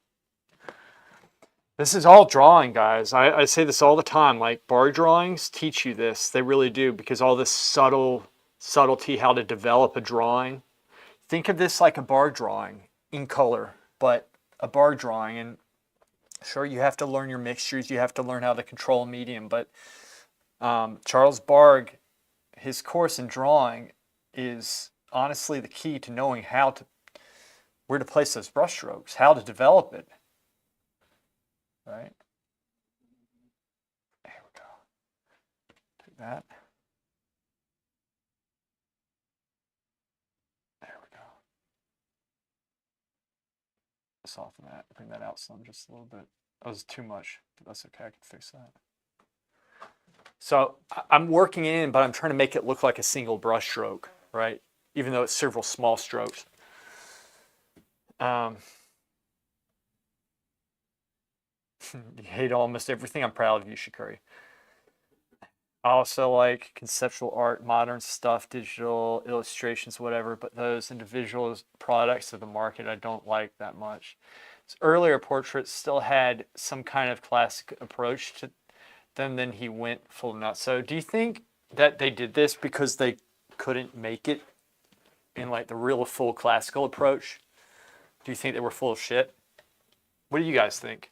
This is all drawing, guys. I say this all the time. Like, bar drawings teach you this. They really do, because all this subtlety, how to develop a drawing. Think of this like a bar drawing in color, but a bar drawing. And sure, you have to learn your mixtures. You have to learn how to control medium. But Charles Barg, his course in drawing is honestly the key to knowing where to place those brush strokes, how to develop it. Right? There we go. Take that. There we go. Soften that. Bring that out some, just a little bit. That was too much, but that's okay. I can fix that. So I'm working in, but I'm trying to make it look like a single brush stroke, right? Even though it's several small strokes. You hate almost everything. I'm proud of you, Shikari. I also like conceptual art, modern stuff, digital illustrations, whatever, but those individual products of the market I don't like that much. So earlier portraits still had some kind of classic approach to them, then he went full nuts. So do you think that they did this because they couldn't make it in like the real full classical approach? Do you think they were full of shit? What do you guys think?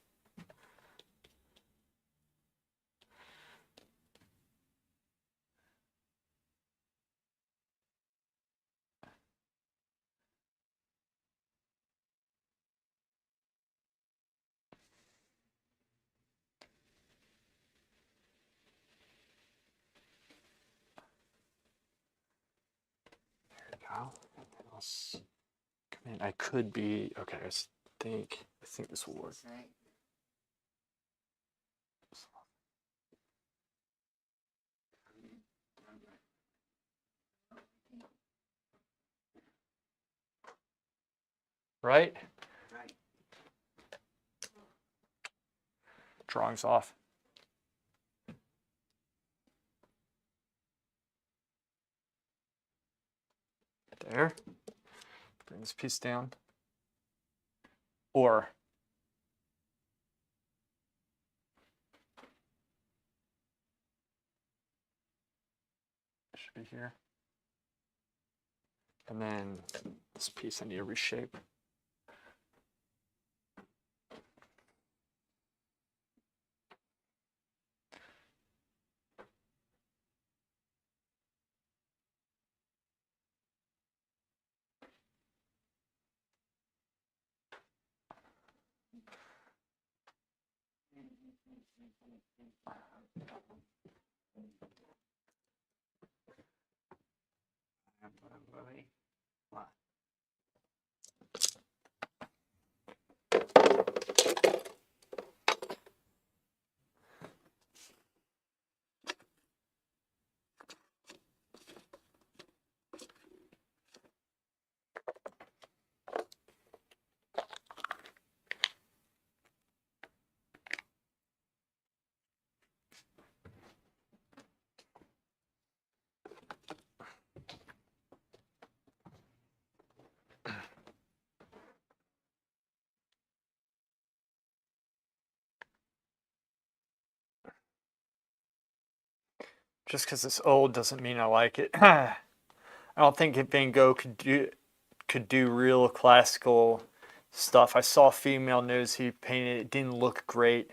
Come in. I could be okay. I think this will work. Right? Right. Drawings off. There. Bring this piece down. Or it should be here. And then this piece I need to reshape. What? Just because it's old doesn't mean I like it. I don't think Van Gogh could do real classical stuff. I saw Female News he painted. It didn't look great.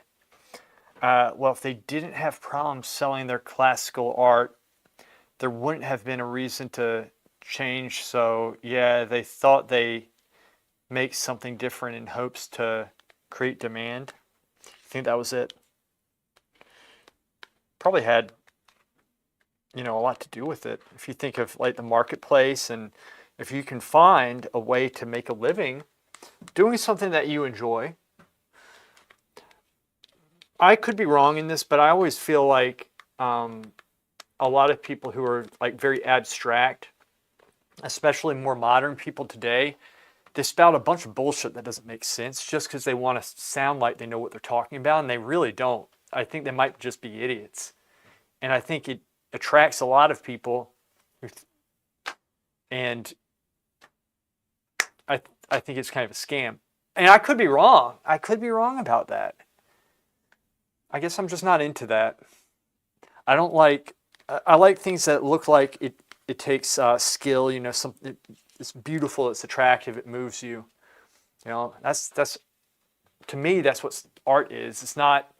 well, if they didn't have problems selling their classical art, there wouldn't have been a reason to change. So yeah, they thought they make something different in hopes to create demand. I think that was it. Probably had, a lot to do with it. If you think of like the marketplace, and if you can find a way to make a living doing something that you enjoy. I could be wrong in this, but I always feel like a lot of people who are like very abstract, especially more modern people today, they spout a bunch of bullshit that doesn't make sense just because they want to sound like they know what they're talking about, and they really don't. I think they might just be idiots. And I think it attracts a lot of people, and I think it's kind of a scam. And I could be wrong. I could be wrong about that. I guess I'm just not into that. I don't like. I like things that look like it takes skill. Something it's beautiful, it's attractive, it moves you. That's to me that's what art is. It's not.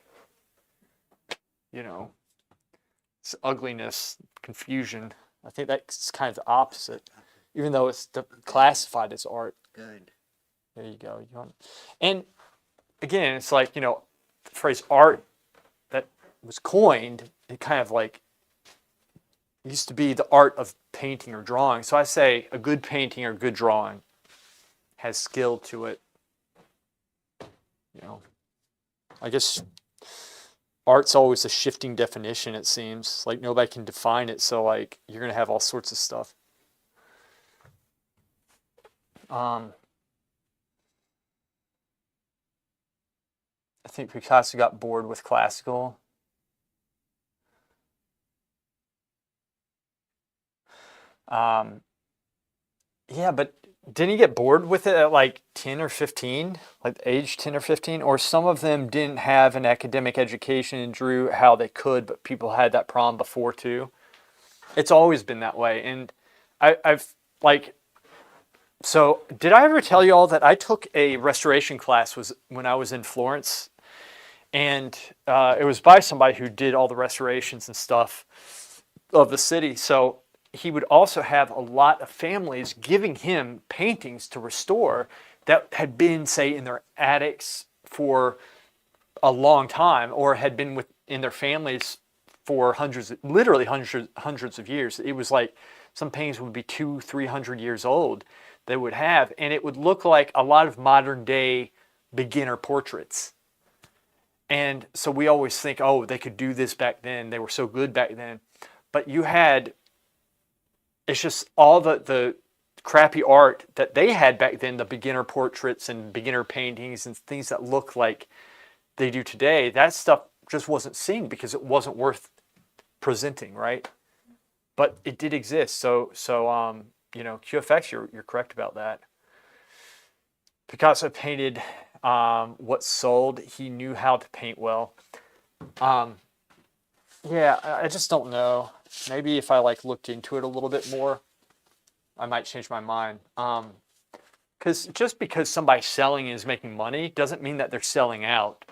It's ugliness, confusion. I think that's kind of the opposite, even though it's classified as art. Good. There you go. And again, it's like, the phrase art that was coined, it kind of like used to be the art of painting or drawing. So I say a good painting or good drawing has skill to it. I guess art's always a shifting definition, it seems. Like nobody can define it, so like you're going to have all sorts of stuff. I think Picasso got bored with classical. Yeah, but didn't he get bored with it at like 10 or 15? Like age 10 or 15? Or some of them didn't have an academic education and drew how they could, but people had that problem before too. It's always been that way. And I've like, so did I ever tell you all that I took a restoration class when I was in Florence? And it was by somebody who did all the restorations and stuff of the city. So he would also have a lot of families giving him paintings to restore that had been, say, in their attics for a long time, or had been in their families for literally hundreds of years. It was like some paintings would be 200-300 years old they would have, and it would look like a lot of modern day beginner portraits. And so we always think, oh, they could do this back then. They were so good back then. But it's just all the crappy art that they had back then, the beginner portraits and beginner paintings and things that look like they do today. That stuff just wasn't seen because it wasn't worth presenting, right? But it did exist. So QFX, you're correct about that. Picasso painted what sold. He knew how to paint well. Yeah, I just don't know. Maybe if I looked into it a little bit more, I might change my mind. Just because somebody's selling is making money doesn't mean that they're selling out,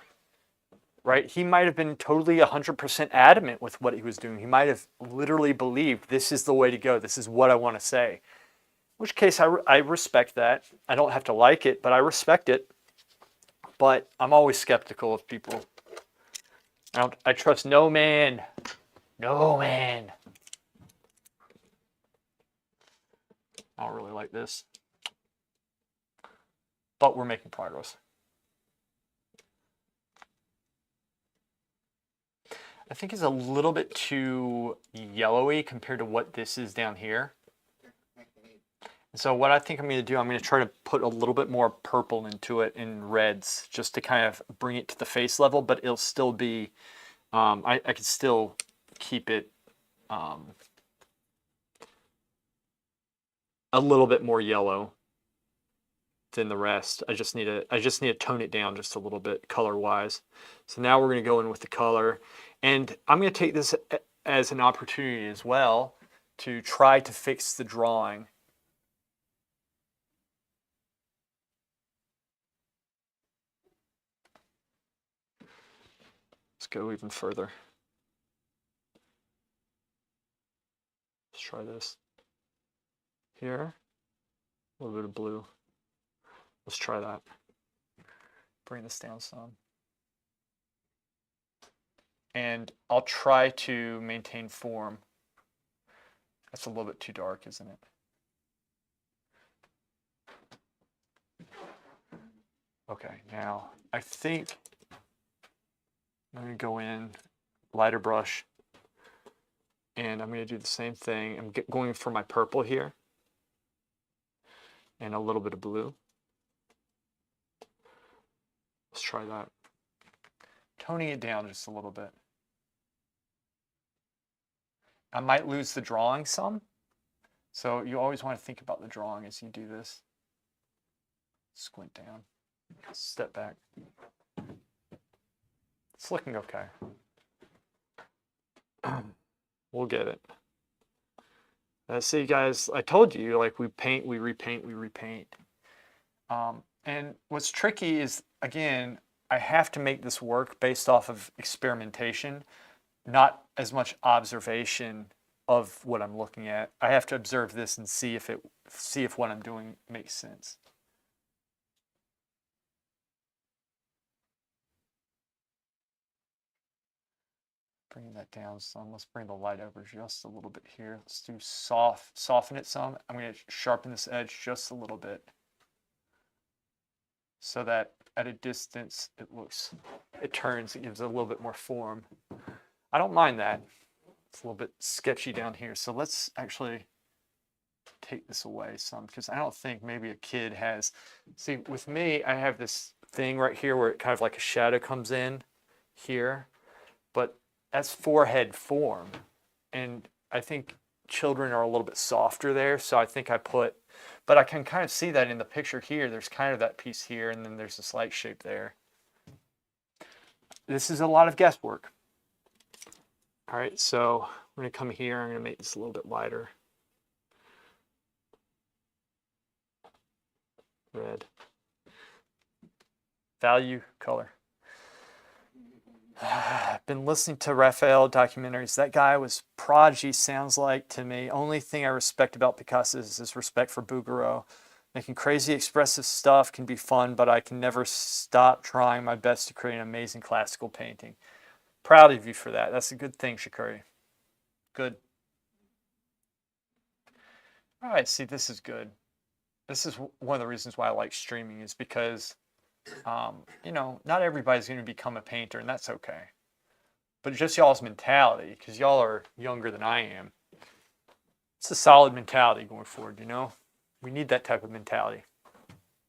right? He might have been totally 100% adamant with what he was doing. He might have literally believed this is the way to go. This is what I want to say. In which case, I respect that. I don't have to like it, but I respect it. But I'm always skeptical of people. I trust no man. No man. I don't really like this. But we're making progress. I think it's a little bit too yellowy compared to what this is down here. So what I think I'm going to do, I'm going to try to put a little bit more purple into it in reds just to kind of bring it to the face level, but it'll still be, I can still keep it a little bit more yellow than the rest. I just need to tone it down just a little bit color-wise. So now we're going to go in with the color, and I'm going to take this as an opportunity as well to try to fix the drawing. Let's go even further. Let's try this. Here, a little bit of blue. Let's try that. Bring this down some. And I'll try to maintain form. That's a little bit too dark, isn't it? Okay, now I think I'm going to go in, lighter brush, and I'm going to do the same thing. I'm going for my purple here and a little bit of blue. Let's try that. Toning it down just a little bit. I might lose the drawing some, so you always want to think about the drawing as you do this. Squint down, step back. It's looking okay. We'll get it. See, guys, I told you, like, we paint, we repaint, we repaint. And what's tricky is, again, I have to make this work based off of experimentation, not as much observation of what I'm looking at. I have to observe this and see if what I'm doing makes sense. Bringing that down some. Let's bring the light over just a little bit here. Let's do soften it some. I'm going to sharpen this edge just a little bit so that at a distance it turns, it gives it a little bit more form. I don't mind that. It's a little bit sketchy down here. So let's actually take this away some, because I don't think maybe a kid has, see, with me, I have this thing right here where it kind of like a shadow comes in here, but that's forehead form. And I think children are a little bit softer there. So I think but I can kind of see that in the picture here. There's kind of that piece here, and then there's a slight shape there. This is a lot of guesswork. All right, so I'm going to come here. I'm going to make this a little bit lighter. Red. Value, color. I've been listening to Raphael documentaries. That guy was prodigy, sounds like to me. Only thing I respect about Picasso is his respect for Bouguereau. Making crazy expressive stuff can be fun, but I can never stop trying my best to create an amazing classical painting. Proud of you for that. That's a good thing, Shakuri. Good. All right, see, this is good. This is one of the reasons why I like streaming, is because, you know, not everybody's going to become a painter, and that's okay. But just y'all's mentality, because y'all are younger than I am. It's a solid mentality going forward, you know? We need that type of mentality.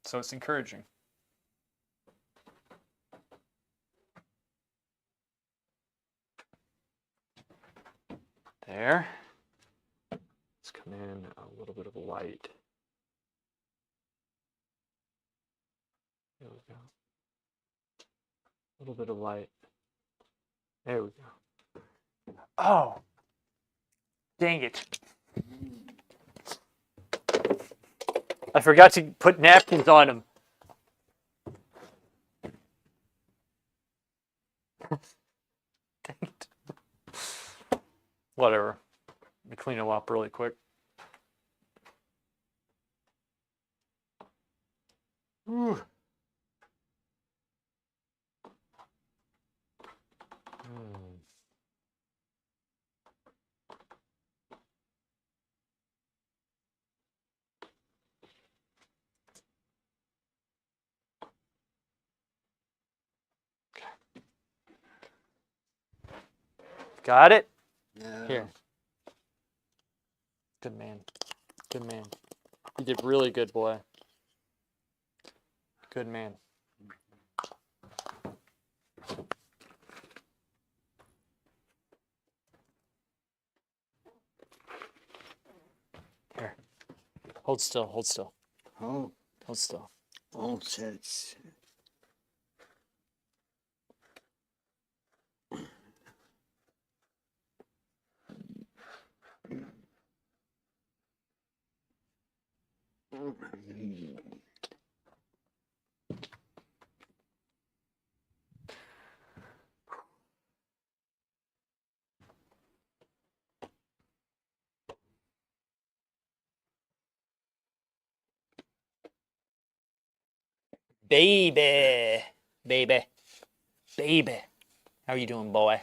So it's encouraging. There. Let's come in a little bit of light. There we go. A little bit of light. There we go. Oh, dang it. I forgot to put napkins on them. Dang it. Whatever. Let me clean them up really quick. Ooh. Got it? No. Here. Good man. Good man. You did really good, boy. Good man. Here. Hold still, hold still. Oh, Hold still. all sets. Baby. Baby. Baby. How are you doing, boy?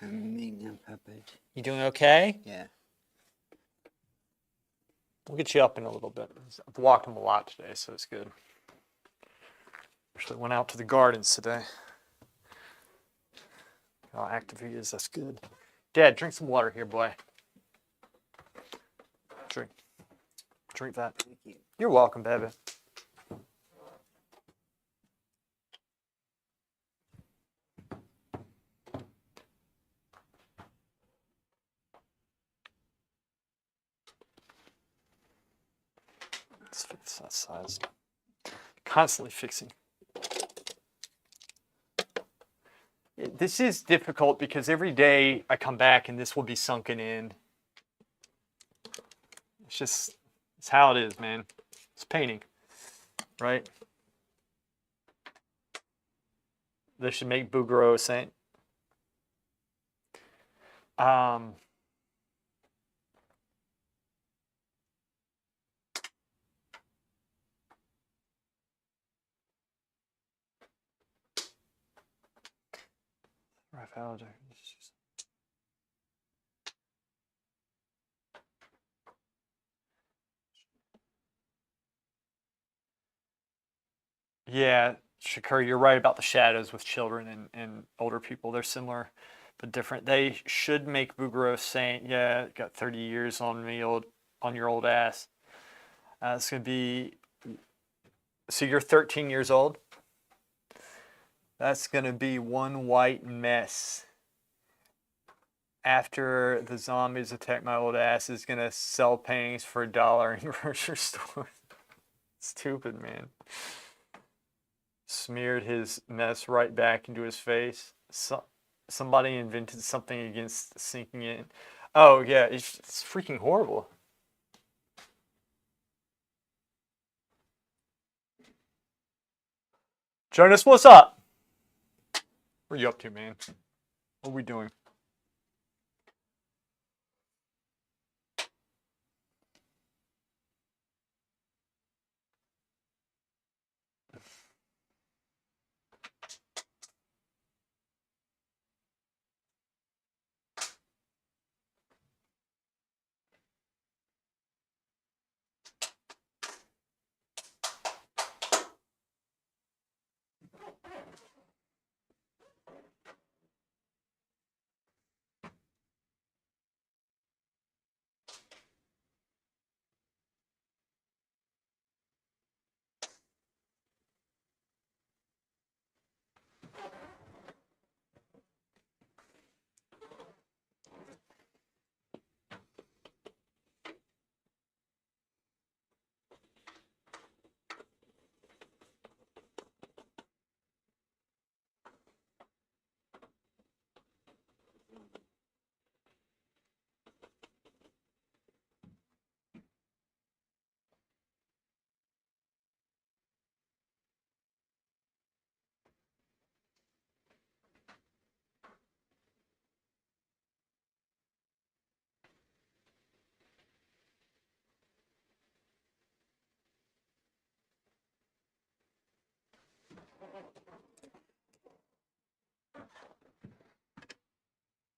I'm eating a puppet. You doing okay? Yeah. We'll get you up in a little bit. I've walked him a lot today, so it's good. Actually went out to the gardens today. How active he is, that's good. Dad, drink some water here, boy. Drink. Drink that. Thank you. You're welcome, baby. Let's fix that size. Constantly fixing. This is difficult because every day I come back and this will be sunken in. It's how it is, man. It's painting, right? They should make Bouguereau a saint. Raphael. Yeah, Shakur, you're right about the shadows with children and older people. They're similar but different. They should make Bouguereau saint. Yeah, got 30 years on me, on your old ass. It's gonna be. So you're 13 years old. That's gonna be one white mess. After the zombies attack my old ass, is gonna sell paintings for $1 in grocery stores. Stupid, man. Smeared his mess right back into his face. Somebody invented something against sinking in. Oh yeah, it's freaking horrible. Jonas, what's up? What are you up to, man? What are we doing?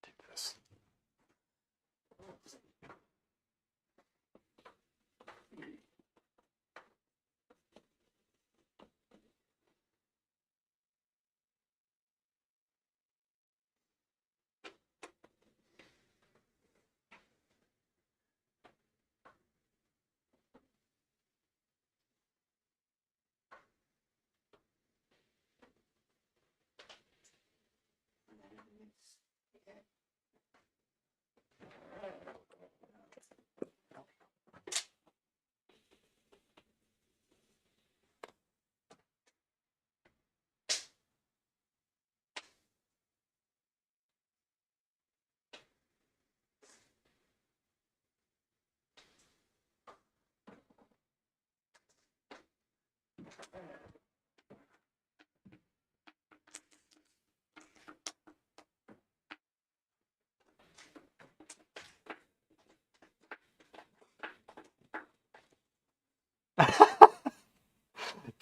Take this.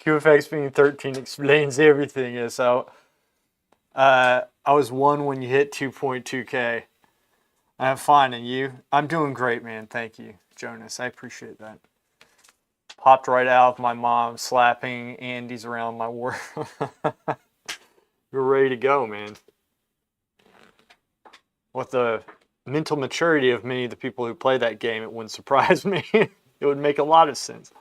QFX being 13 explains everything. Yeah, so I was 1 when you hit 2.2K. I'm fine, and you? I'm doing great, man. Thank you, Jonas. I appreciate that. Popped right out of my mom slapping Andes around my work. You're ready to go, man. With the mental maturity of many of the people who play that game, it wouldn't surprise me. It would make a lot of sense.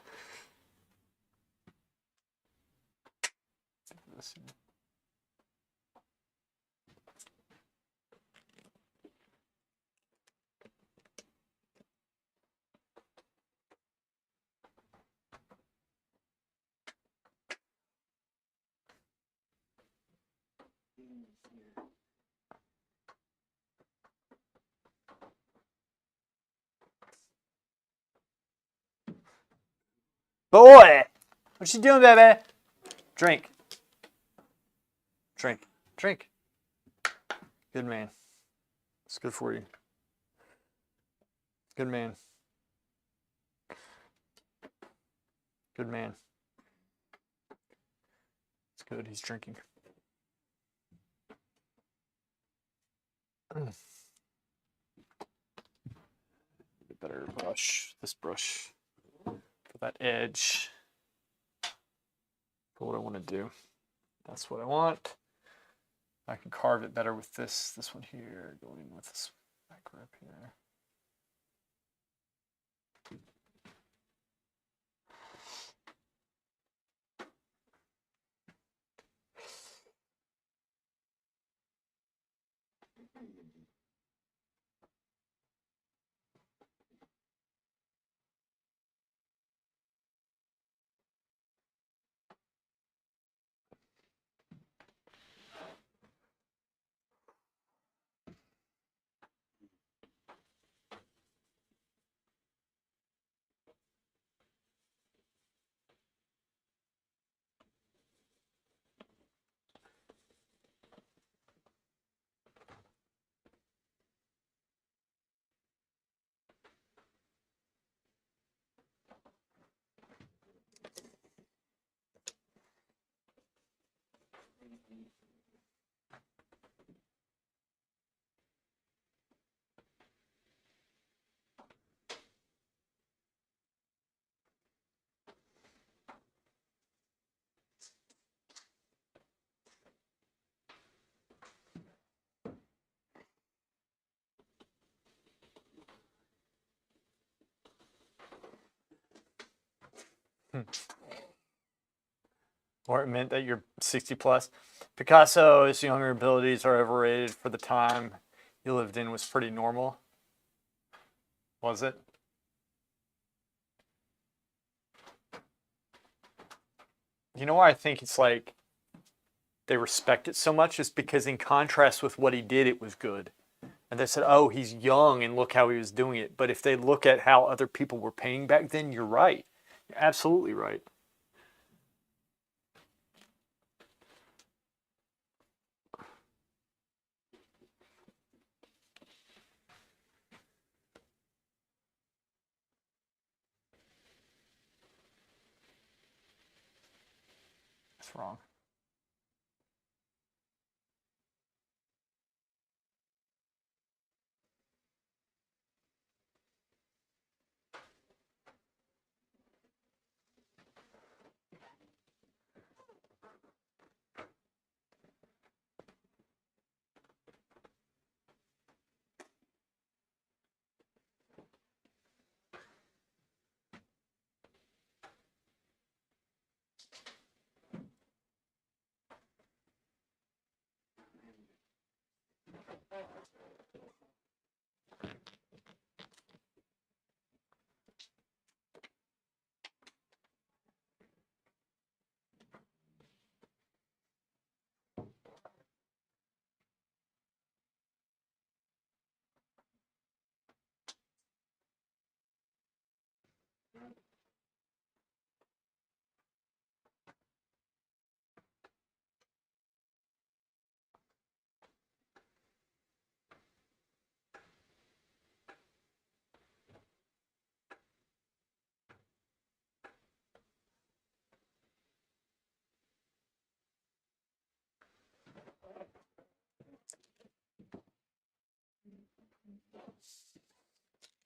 Boy! What you doing, baby? Drink. Drink. Drink. Good man. It's good for you. Good man. Good man. It's good. He's drinking. Better brush. This brush. For that edge. For what I want to do. That's what I want. I can carve it better with this one here, going with this back grip here. Or it meant that you're 60 plus. Picasso's younger abilities are overrated for the time he lived in was pretty normal. Was it? You know why I think it's like they respect it so much is because in contrast with what he did, it was good. And they said, oh, he's young and look how he was doing it. But if they look at how other people were paying back then, you're right. You're absolutely right. That's wrong.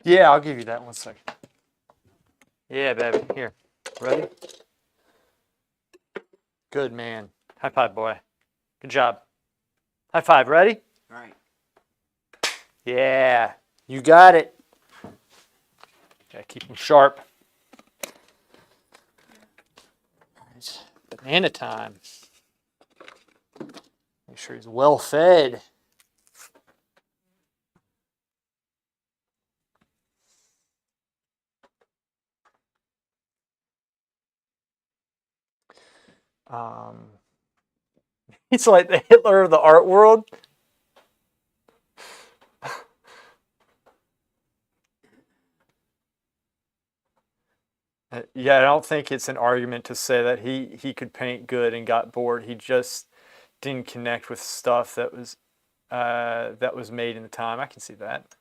Yeah, I'll give you that 1 second. Yeah, baby. Here. Ready? Good, man. High five, boy. Good job. High five. Ready? Right. Yeah. You got it. Gotta keep them sharp. All right. Banana time. Make sure he's well fed. He's like the Hitler of the art world. Yeah, I don't think it's an argument to say that he could paint good and got bored. He just didn't connect with stuff that was made in the time. I can see that.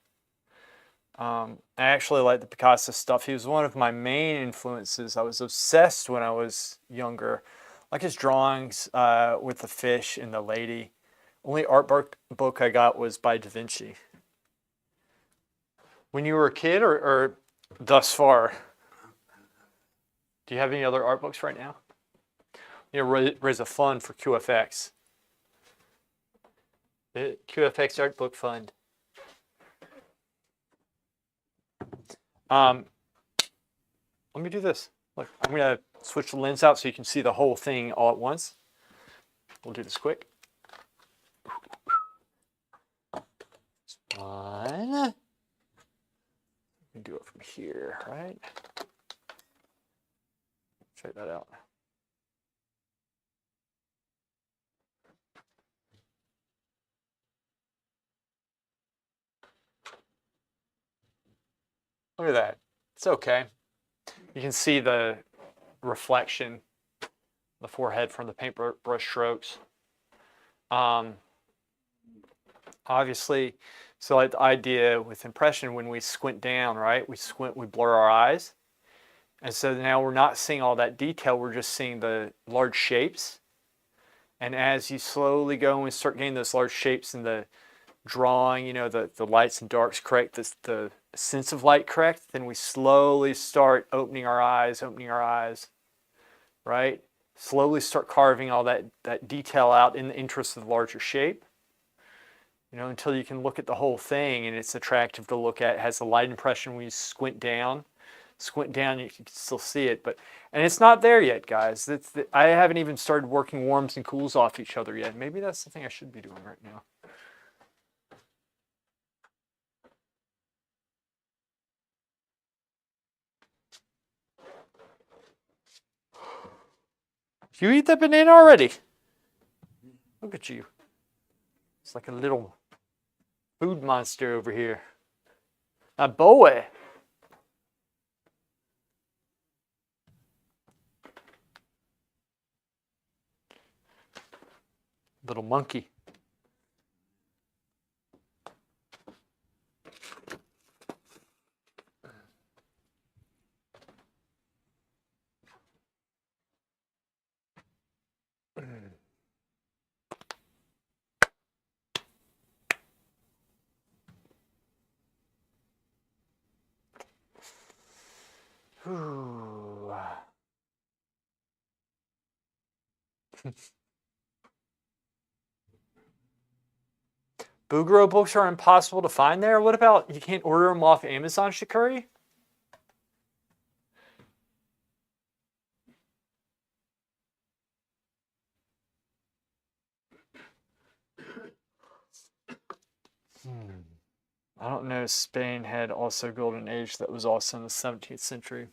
I actually like the Picasso stuff. He was one of my main influences. I was obsessed when I was younger. Like his drawings with the fish and the lady. Only art book I got was by Da Vinci. When you were a kid or thus far? Do you have any other art books right now? You know, raise a fund for QFX. The QFX Art Book Fund. Let me do this. Look, I'm gonna switch the lens out so you can see the whole thing all at once. We'll do this quick. One. We can do it from here, right? Check that out. Look at that. It's okay. You can see the reflection, the forehead from the paintbrush strokes. Obviously, so like the idea with impression, when we squint down, right? We squint, we blur our eyes. And so now we're not seeing all that detail, we're just seeing the large shapes. And as you slowly go and start getting those large shapes in the drawing, you know, the lights and darks correct, the sense of light correct, then we slowly start opening our eyes, right? Slowly start carving all that detail out in the interest of the larger shape. You know, until you can look at the whole thing and it's attractive to look at. It has a light impression when you squint down. Squint down, you can still see it, and it's not there yet, guys. I haven't even started working warms and cools off each other yet. Maybe that's the thing I should be doing right now. You eat that banana already? Look at you. It's like a little food monster over here. A boy. Little monkey. Bugro books are impossible to find there? What about you can't order them off Amazon, Shikari? I don't know. Spain had also golden age that was also in the 17th century.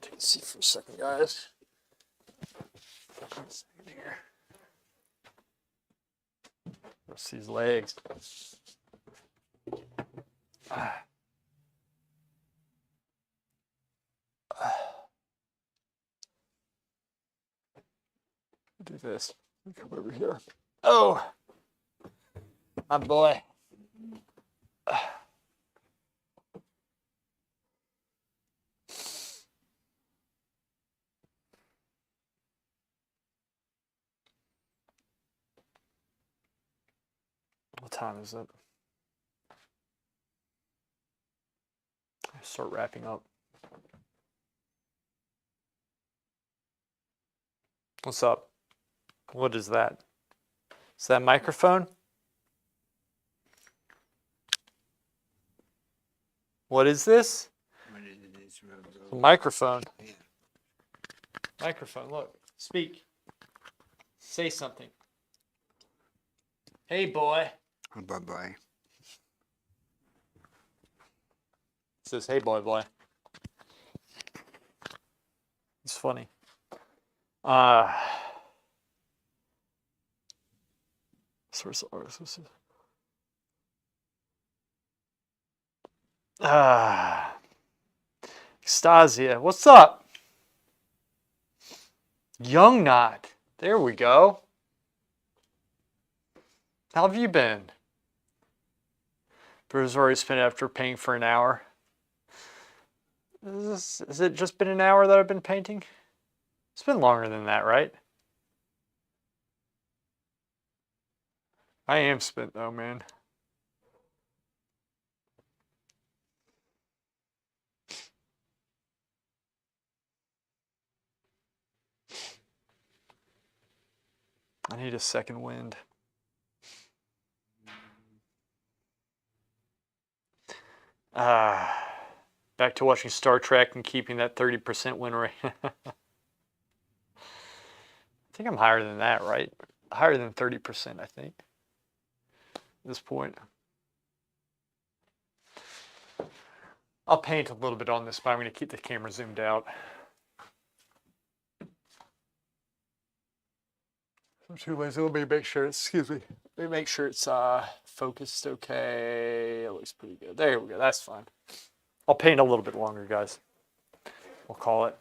Take a seat for a second, guys. Here. What's these legs? Do this. Come over here. Oh, my boy. What time is it? Start wrapping up. What's up? What is that? Is that a microphone? What is this? What is it? It's A microphone. Yeah. Microphone, look. Speak. Say something. Hey, boy. Bye-bye. It says, hey, boy. It's funny. Source RSS. Extasia, what's up? Young Knot. There we go. How have you been? Bruce already spent after painting for an hour. Has it just been an hour that I've been painting? It's been longer than that, right? I am spent though, man. I need a second wind. Back to watching Star Trek and keeping that 30% win rate. I think I'm higher than that, right? Higher than 30%, I think, at this point. I'll paint a little bit on this, but I'm going to keep the camera zoomed out. I'm too lazy. Let me make sure it's, excuse me. Let me make sure it's focused okay. It looks pretty good. There we go. That's fine. I'll paint a little bit longer, guys. We'll call it.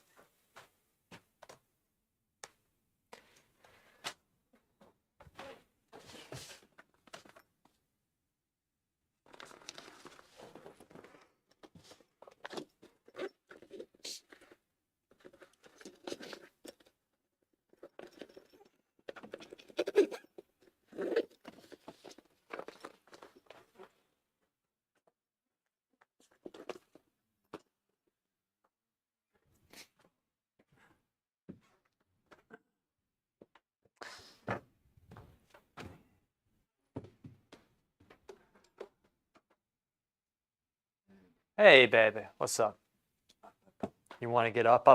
Hey, baby. What's up? You want to get up?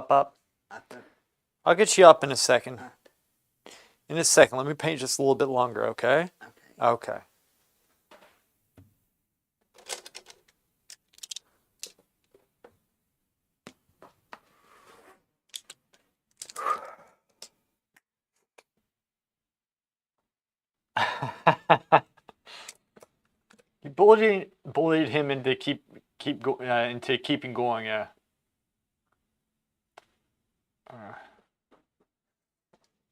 I'll get you up in a second. In a second. Let me paint just a little bit longer, okay? Okay. You bullied him into into keeping going, yeah.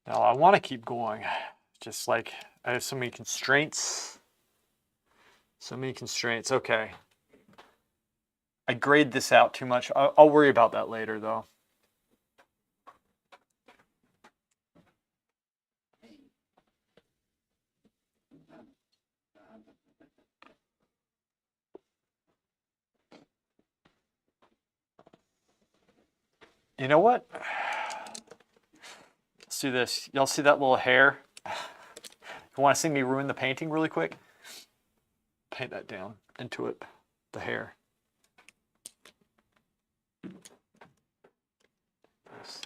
Now I want to keep going, just like I have so many constraints. So many constraints. Okay. I grayed this out too much. I'll worry about that later, though. You know what? Let's do this. Y'all see that little hair? You want to see me ruin the painting really quick? Paint that down into it, the hair. Yes.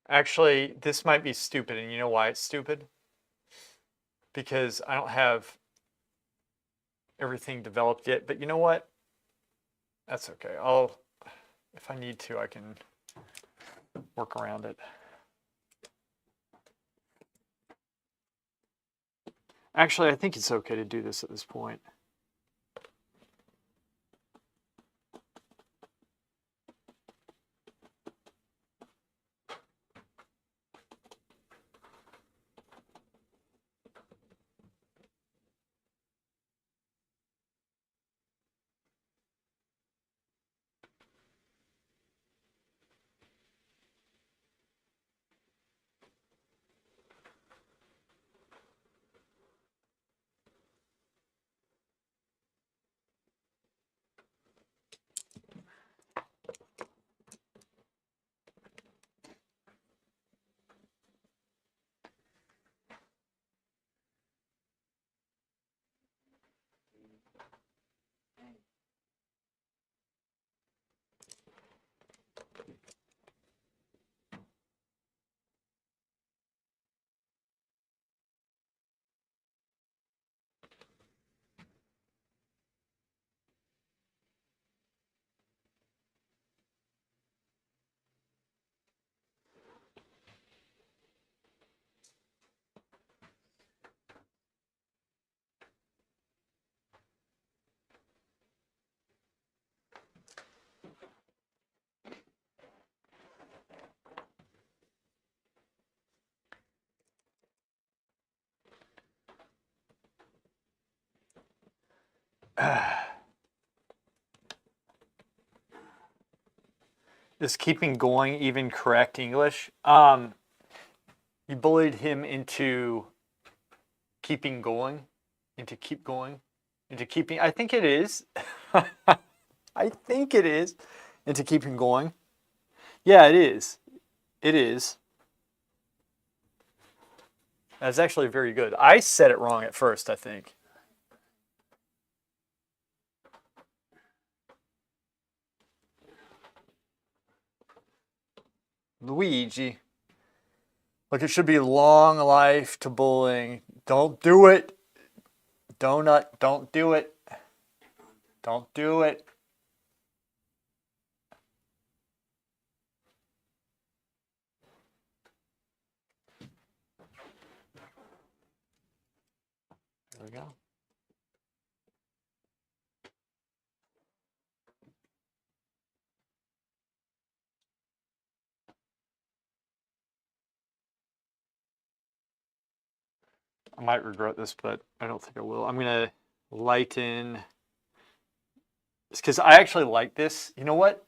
Actually, this might be stupid, and you know why it's stupid? Because I don't have everything developed yet. But you know what? That's okay. If I need to, I can work around it. Actually, I think it's okay to do this at this point. Is keeping going even correct English? You bullied him into keeping going, into keep going, into keeping. I think it is. I think it is. Into keeping going. Yeah, it is. It is. That's actually very good. I said it wrong at first, I think. Luigi. Look, it should be long life to bullying. Don't do it. Donut, don't do it. Don't do it. There we go. I might regret this, but I don't think I will. I'm going to lighten. It's because I actually like this. You know what?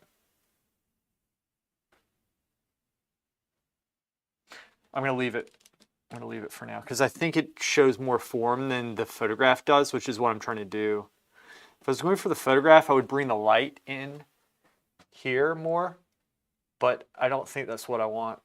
I'm going to leave it. I'm going to leave it for now because I think it shows more form than the photograph does, which is what I'm trying to do. If I was going for the photograph, I would bring the light in here more, but I don't think that's what I want.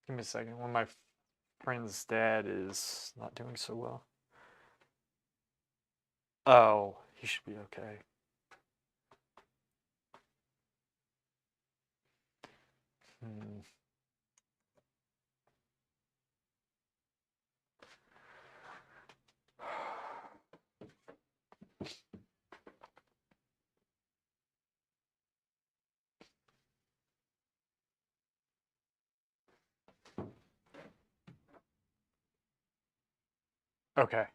Give me a second. One of my friend's dad is not doing so well. Oh, he should be okay. Hmm. Okay.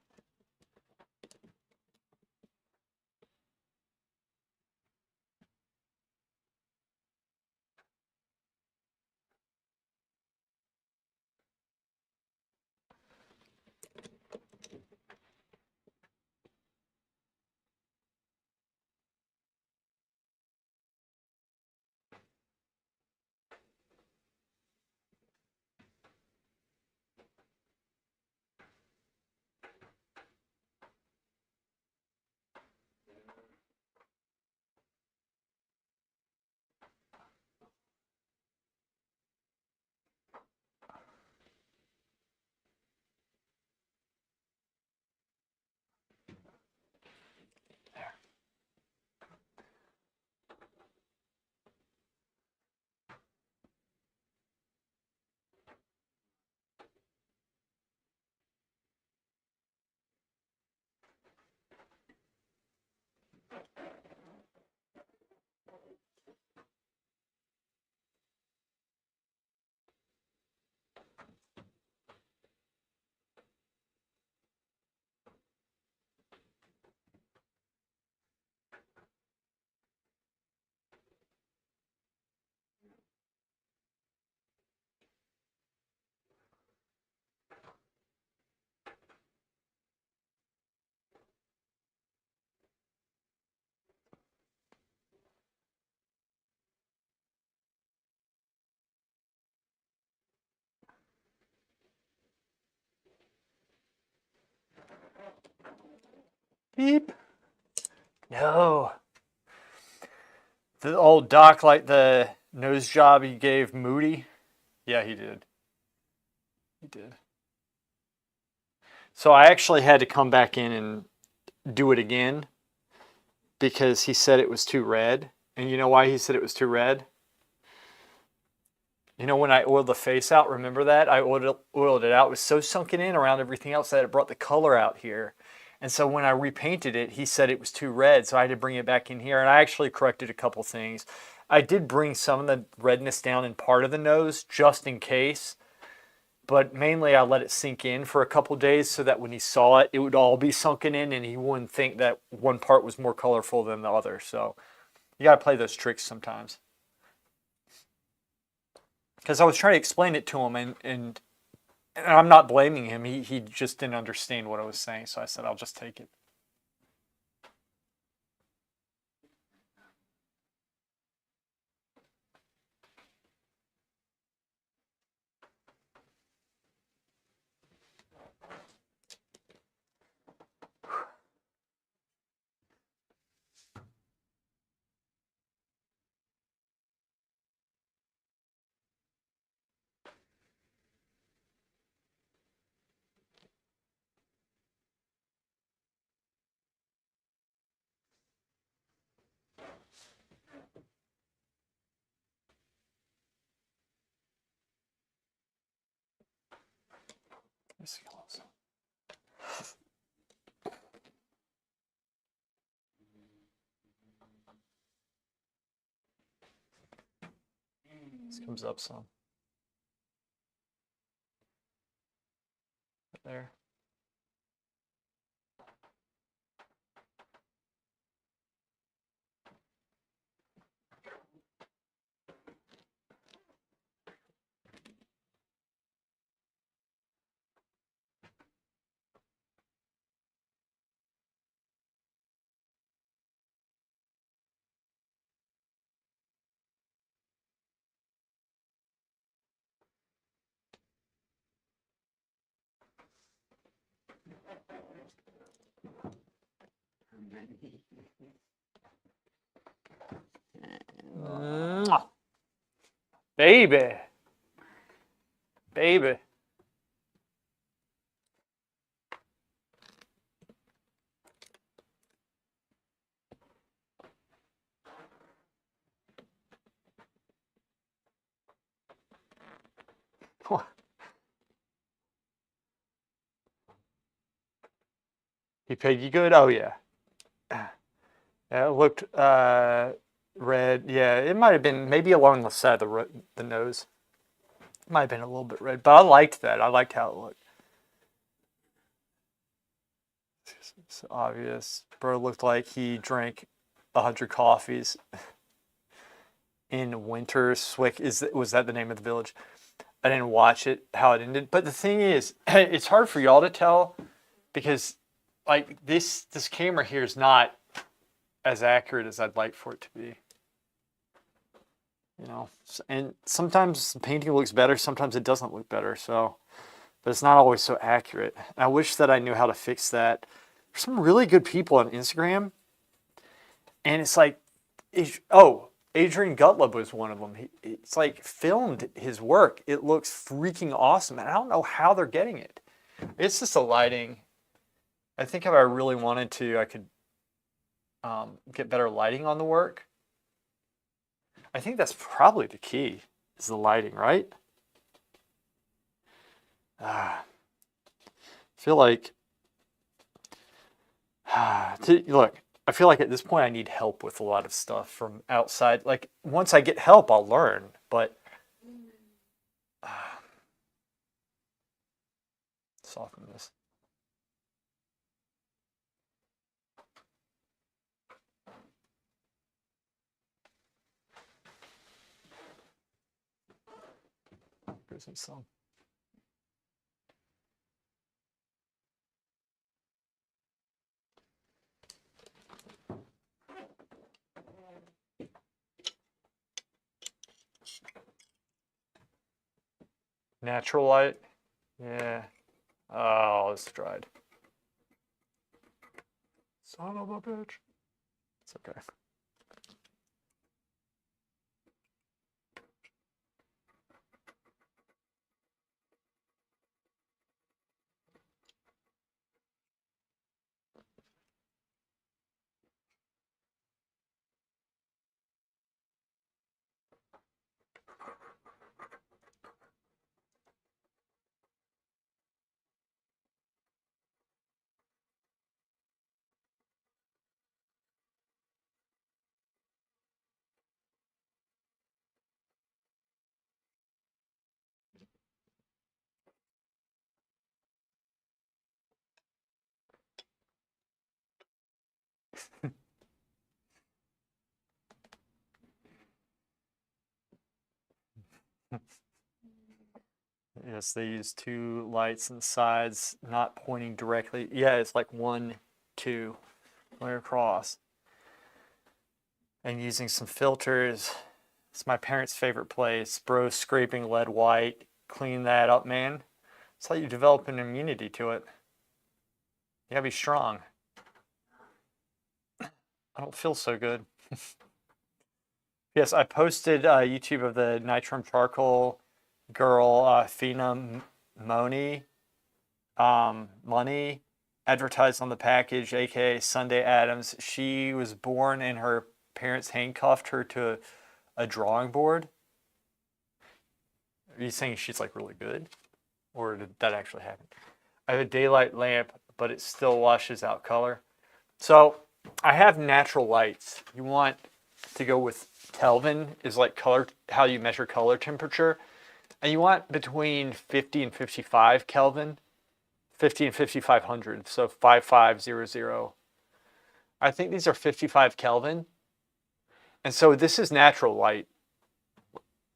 Beep. No. The old doc, like the nose job he gave Moody. Yeah, he did. He did. So I actually had to come back in and do it again because he said it was too red. And you know why he said it was too red? You know when I oiled the face out, remember that? I oiled it out. It was so sunken in around everything else that it brought the color out here. And so when I repainted it, he said it was too red, so I had to bring it back in here. And I actually corrected a couple things. I did bring some of the redness down in part of the nose just in case. But mainly I let it sink in for a couple days so that when he saw it, it would all be sunken in and he wouldn't think that one part was more colorful than the other. So you got to play those tricks sometimes. Because I was trying to explain it to him and I'm not blaming him. He just didn't understand what I was saying. So I said, I'll just take it. Let's see close. This comes up some. Right there. Mwah. Baby. Baby. He paid you good? Oh, yeah. Yeah, it looked red. Yeah, it might have been maybe along the side of the nose. It might have been a little bit red, but I liked that. I liked how it looked. It's obvious. Bro looked like he drank 100 coffees in winter. Swick was that the name of the village? I didn't watch it how it ended, but the thing is, it's hard for y'all to tell because like this camera here is not as accurate as I'd like for it to be. You know, and sometimes the painting looks better, sometimes it doesn't look better. So, but it's not always so accurate. I wish that I knew how to fix that. There's some really good people on Instagram, and it's like, Adrian Gutlub was one of them. It's like filmed his work. It looks freaking awesome, and I don't know how they're getting it. It's just the lighting. I think if I really wanted to, I could get better lighting on the work. I think that's probably the key, is the lighting, right? I feel like, look, I feel like at this point I need help with a lot of stuff from outside. Like, once I get help, I'll learn, but soften this. Here's some. Natural light. Yeah. Oh, it's dried. Son of a bitch. It's okay. Yes, they use two lights on the sides, not pointing directly. Yeah, it's like 1, 2, going across. And using some filters. It's my parents' favorite place. Bro scraping lead white. Clean that up, man. It's how you develop an immunity to it. You gotta be strong. I don't feel so good. Yes, I posted YouTube of the Nitrum Charcoal girl, Fina Money, Money, advertised on the package, aka Sunday Adams. She was born and her parents handcuffed her to a drawing board. Are you saying she's like really good? Or did that actually happen? I have a daylight lamp, but it still washes out color. So I have natural lights. You want to go with Kelvin is like color, how you measure color temperature. And you want between 50 and 55 Kelvin, 50 and 5500, so 5500. I think these are 55 Kelvin. And so this is natural light.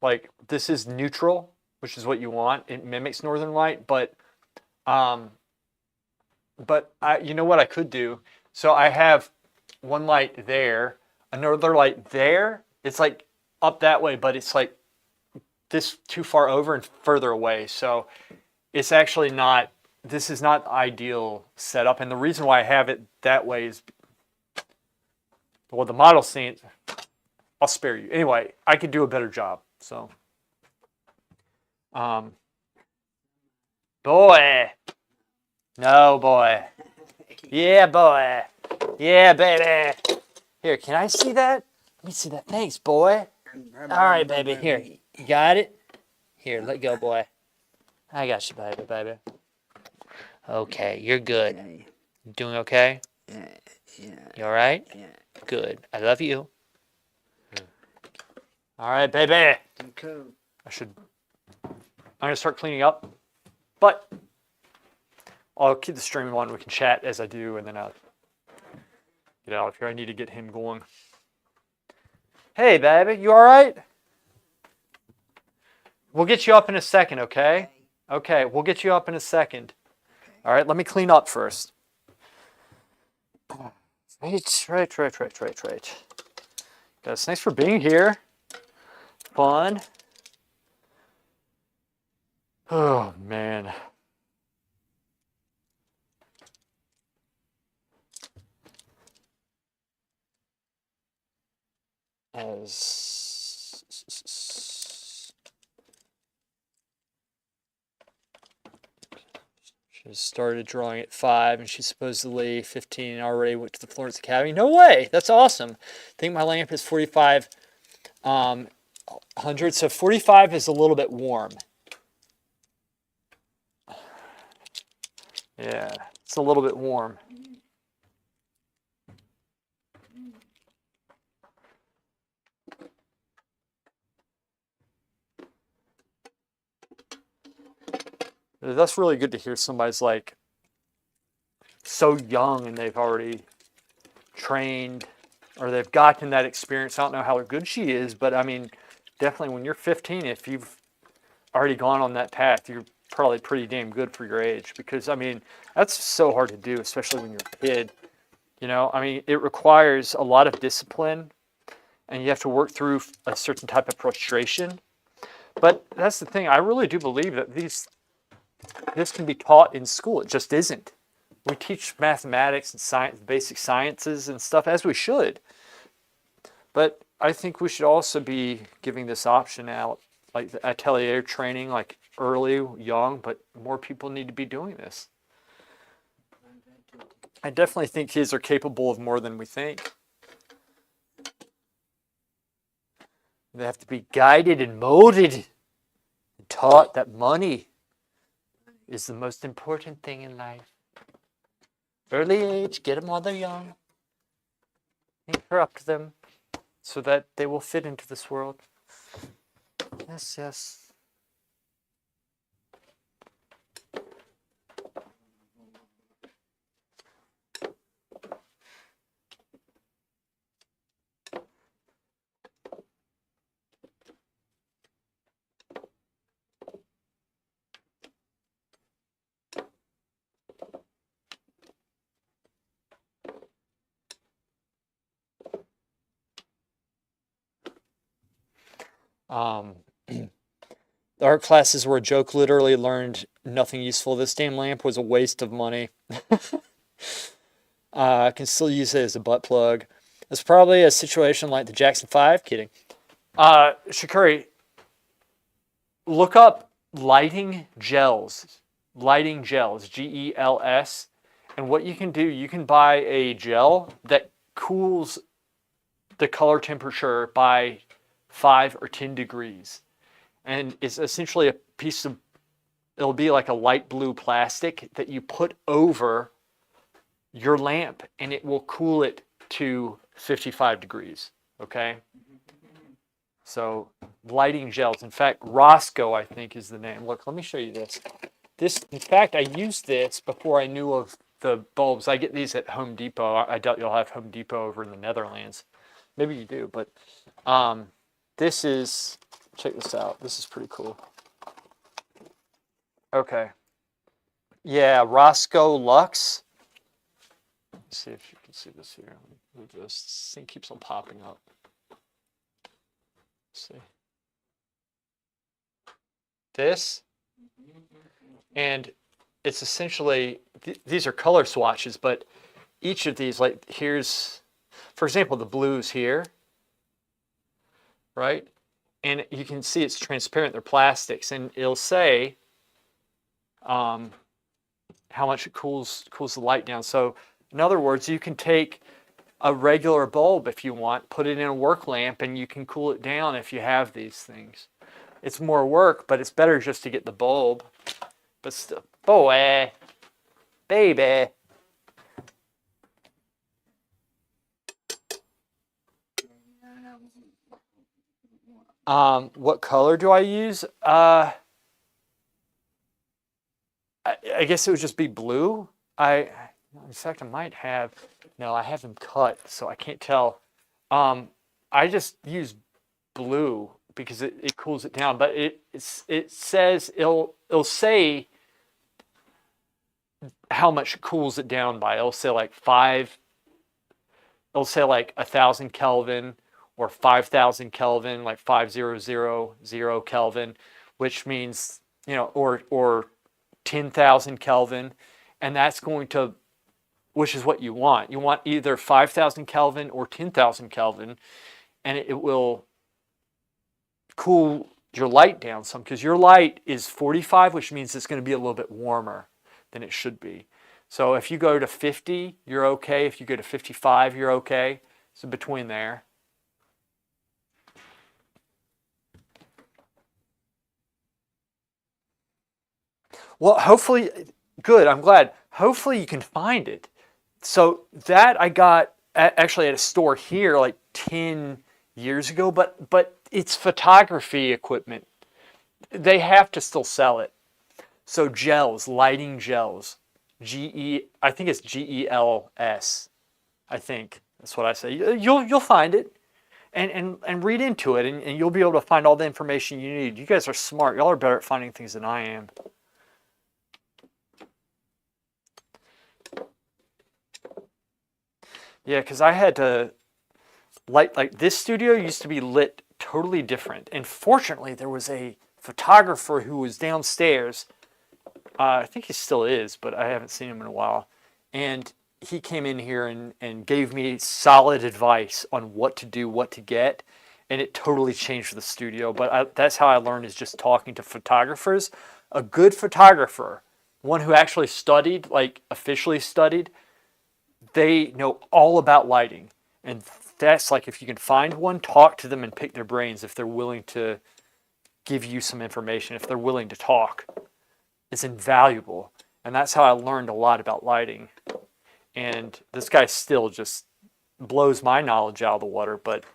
Like this is neutral, which is what you want. It mimics northern light, but you know what I could do? So I have one light there, another light there. It's like up that way, but it's like this too far over and further away. So it's actually not, this is not ideal setup. And the reason why I have it that way is, well, the model scene, I'll spare you. Anyway, I could do a better job. So, boy, no boy. Yeah, boy. Yeah, baby. Here, can I see that? Let me see that. Thanks, boy. All right, baby. Here, you got it? Here, let go, boy. I got you, baby. Okay, you're good. You doing okay? Yeah. You all right? Yeah. Good. I love you. All right, baby. Okay. I'm going to start cleaning up, but I'll keep the stream on. We can chat as I do, and then I'll get out of here. I need to get him going. Hey, baby, you all right? We'll get you up in a second, okay? Okay, we'll get you up in a second. All right, let me clean up first. Right. Guys, thanks for being here. Fun. Oh, man. She started drawing at 5, and she's supposedly 15 and already went to the Florence Academy. No way! That's awesome. I think my lamp is 4500, so 45 is a little bit warm. Yeah, it's a little bit warm. That's really good to hear somebody's like so young and they've already trained or they've gotten that experience. I don't know how good she is, but I mean, definitely when you're 15, if you've already gone on that path, you're probably pretty damn good for your age, because I mean, that's so hard to do, especially when you're a kid. You know, I mean, it requires a lot of discipline and you have to work through a certain type of frustration. But that's the thing. I really do believe that this can be taught in school. It just isn't. We teach mathematics and science, basic sciences and stuff, as we should. But I think we should also be giving this option out, like the atelier training, like early, young, but more people need to be doing this. I definitely think kids are capable of more than we think. They have to be guided and molded and taught that money is the most important thing in life. Early age, get them while they're young. Interrupt them so that they will fit into this world. Yes, yes. The art classes were a joke. Literally learned nothing useful. This damn lamp was a waste of money. I can still use it as a butt plug. It's probably a situation like the Jackson 5. Kidding. Shakuri, look up lighting gels. Lighting gels, Gels. And what you can do, you can buy a gel that cools the color temperature by 5 or 10 degrees. And it's essentially a piece of, it'll be like a light blue plastic that you put over your lamp and it will cool it to 55 degrees, okay? So lighting gels. In fact, Roscoe, I think, is the name. Look, let me show you this. In fact, I used this before I knew of the bulbs. I get these at Home Depot. I doubt you'll have Home Depot over in the Netherlands. Maybe you do, but this is, check this out. This is pretty cool. Okay. Yeah, Roscoe Lux. Let's see if you can see this here. This thing keeps on popping up. Let's see. This. And it's essentially, these are color swatches, but each of these, like here's, for example, the blues here, right? And you can see it's transparent, they're plastics, and it'll say how much it cools the light down. So in other words, you can take a regular bulb if you want, put it in a work lamp, and you can cool it down if you have these things. It's more work, but it's better just to get the bulb. But still, boy, baby. What color do I use? I guess it would just be blue. In fact, I might have, no, I have them cut, so I can't tell. I just use blue because it cools it down, but it says, it'll say how much it cools it down by. It'll say like 1,000 Kelvin or 5,000 Kelvin, like 5000 Kelvin, which means, or 10,000 Kelvin, and that's going to, which is what you want. You want either 5,000 Kelvin or 10,000 Kelvin, and it will cool your light down some, because your light is 45, which means it's going to be a little bit warmer than it should be. So if you go to 50, you're okay. If you go to 55, you're okay. So between there. Well, hopefully, good, I'm glad. Hopefully you can find it. So that I got actually at a store here like 10 years ago, but it's photography equipment. They have to still sell it. So gels, lighting gels, I think it's GELS. I think that's what I say. You'll find it, and read into it, and you'll be able to find all the information you need. You guys are smart. Y'all are better at finding things than I am. Yeah, because I had to light, like this studio used to be lit totally different. And fortunately, there was a photographer who was downstairs. I think he still is, but I haven't seen him in a while. And he came in here and gave me solid advice on what to do, what to get, and it totally changed the studio. But that's how I learned, is just talking to photographers. A good photographer, one who actually studied, like officially studied, they know all about lighting. And that's like, if you can find one, talk to them and pick their brains if they're willing to give you some information, if they're willing to talk. It's invaluable. And that's how I learned a lot about lighting. And this guy still just blows my knowledge out of the water, but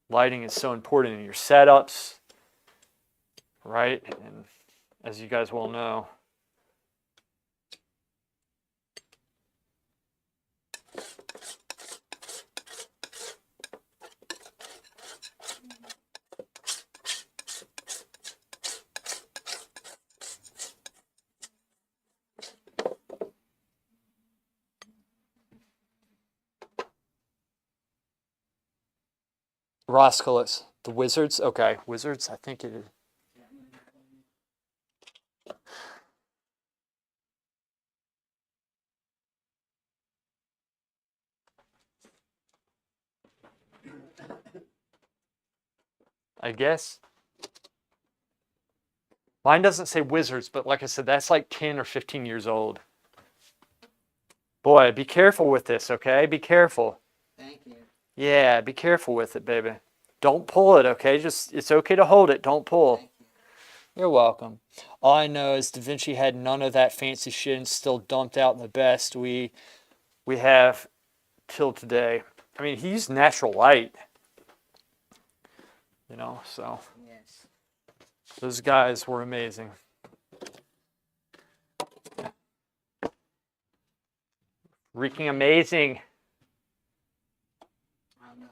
lighting is so important in your setups, right? And as you guys well know, Roscolis, the Wizards. Okay, Wizards, I think it is. I guess. Mine doesn't say Wizards, but like I said, that's like 10 or 15 years old. Boy, be careful with this, okay? Be careful. Thank you. Yeah, be careful with it, baby. Don't pull it, okay? Just, it's okay to hold it. Don't pull. Thank you. You're welcome. All I know is Da Vinci had none of that fancy shit and still dumped out the best we have till today. I mean, he used natural light, you know, so Yes. those guys were amazing. Freaking amazing. I know.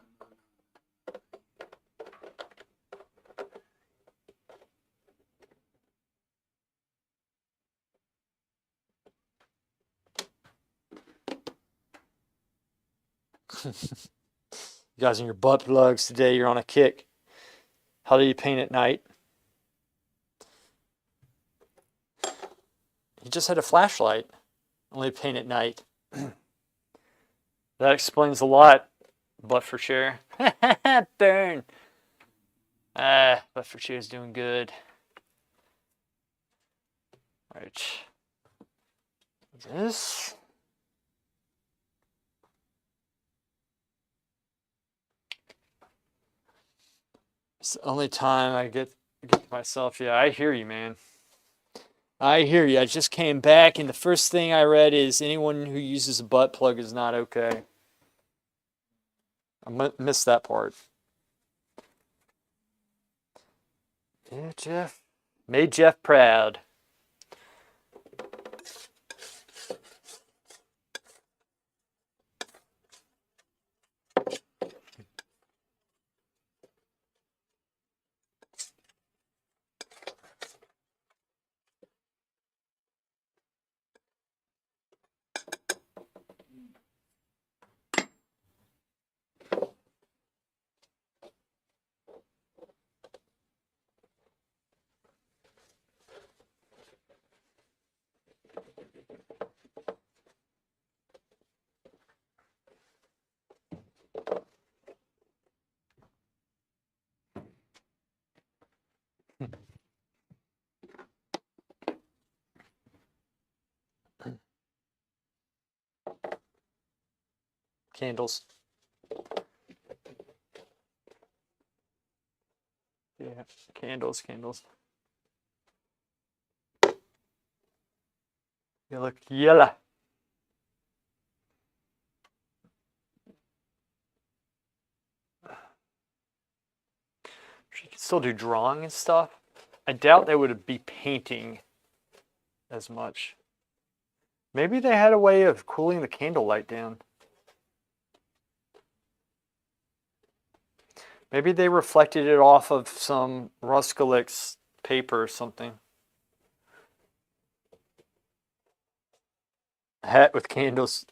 You guys in your butt plugs today, you're on a kick. How do you paint at night? He just had a flashlight. Only paint at night. That explains a lot. But for sure. Burn. But for sure is doing good. Right. This. It's the only time I get to myself. Yeah, I hear you, man. I hear you. I just came back, and the first thing I read is anyone who uses a butt plug is not okay. I missed that part. Yeah, Jeff. Made Jeff proud. Candles. Yeah, candles. You look yellow. She could still do drawing and stuff. I doubt they would be painting as much. Maybe they had a way of cooling the candlelight down. Maybe they reflected it off of some Ruscolix paper or something. A hat with candles.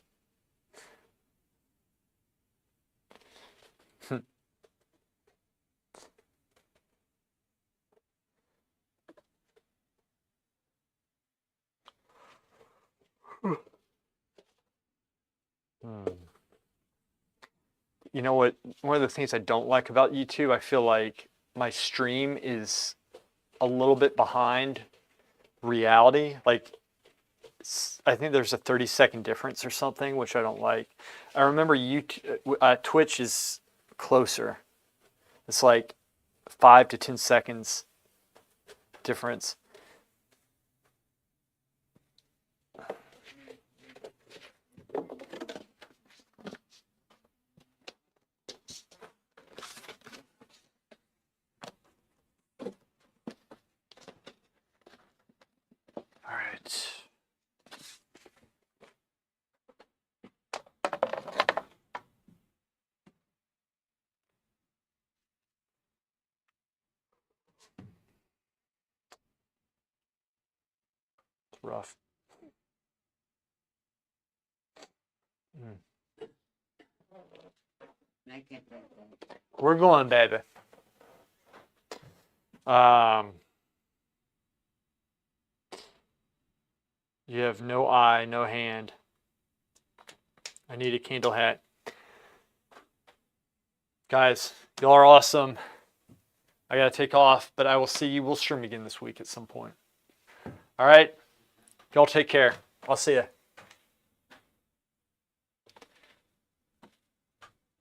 you know what? One of the things I don't like about YouTube, I feel like my stream is a little bit behind reality. Like, I think there's a 30-second difference or something, which I don't like. I remember Twitch is closer. It's like 5 to 10 seconds difference. All right. It's rough. We're going, baby. You have no eye, no hand. I need a candle hat. Guys, y'all are awesome. I gotta take off, but I will see you. We'll stream again this week at some point. All right. Y'all take care. I'll see ya.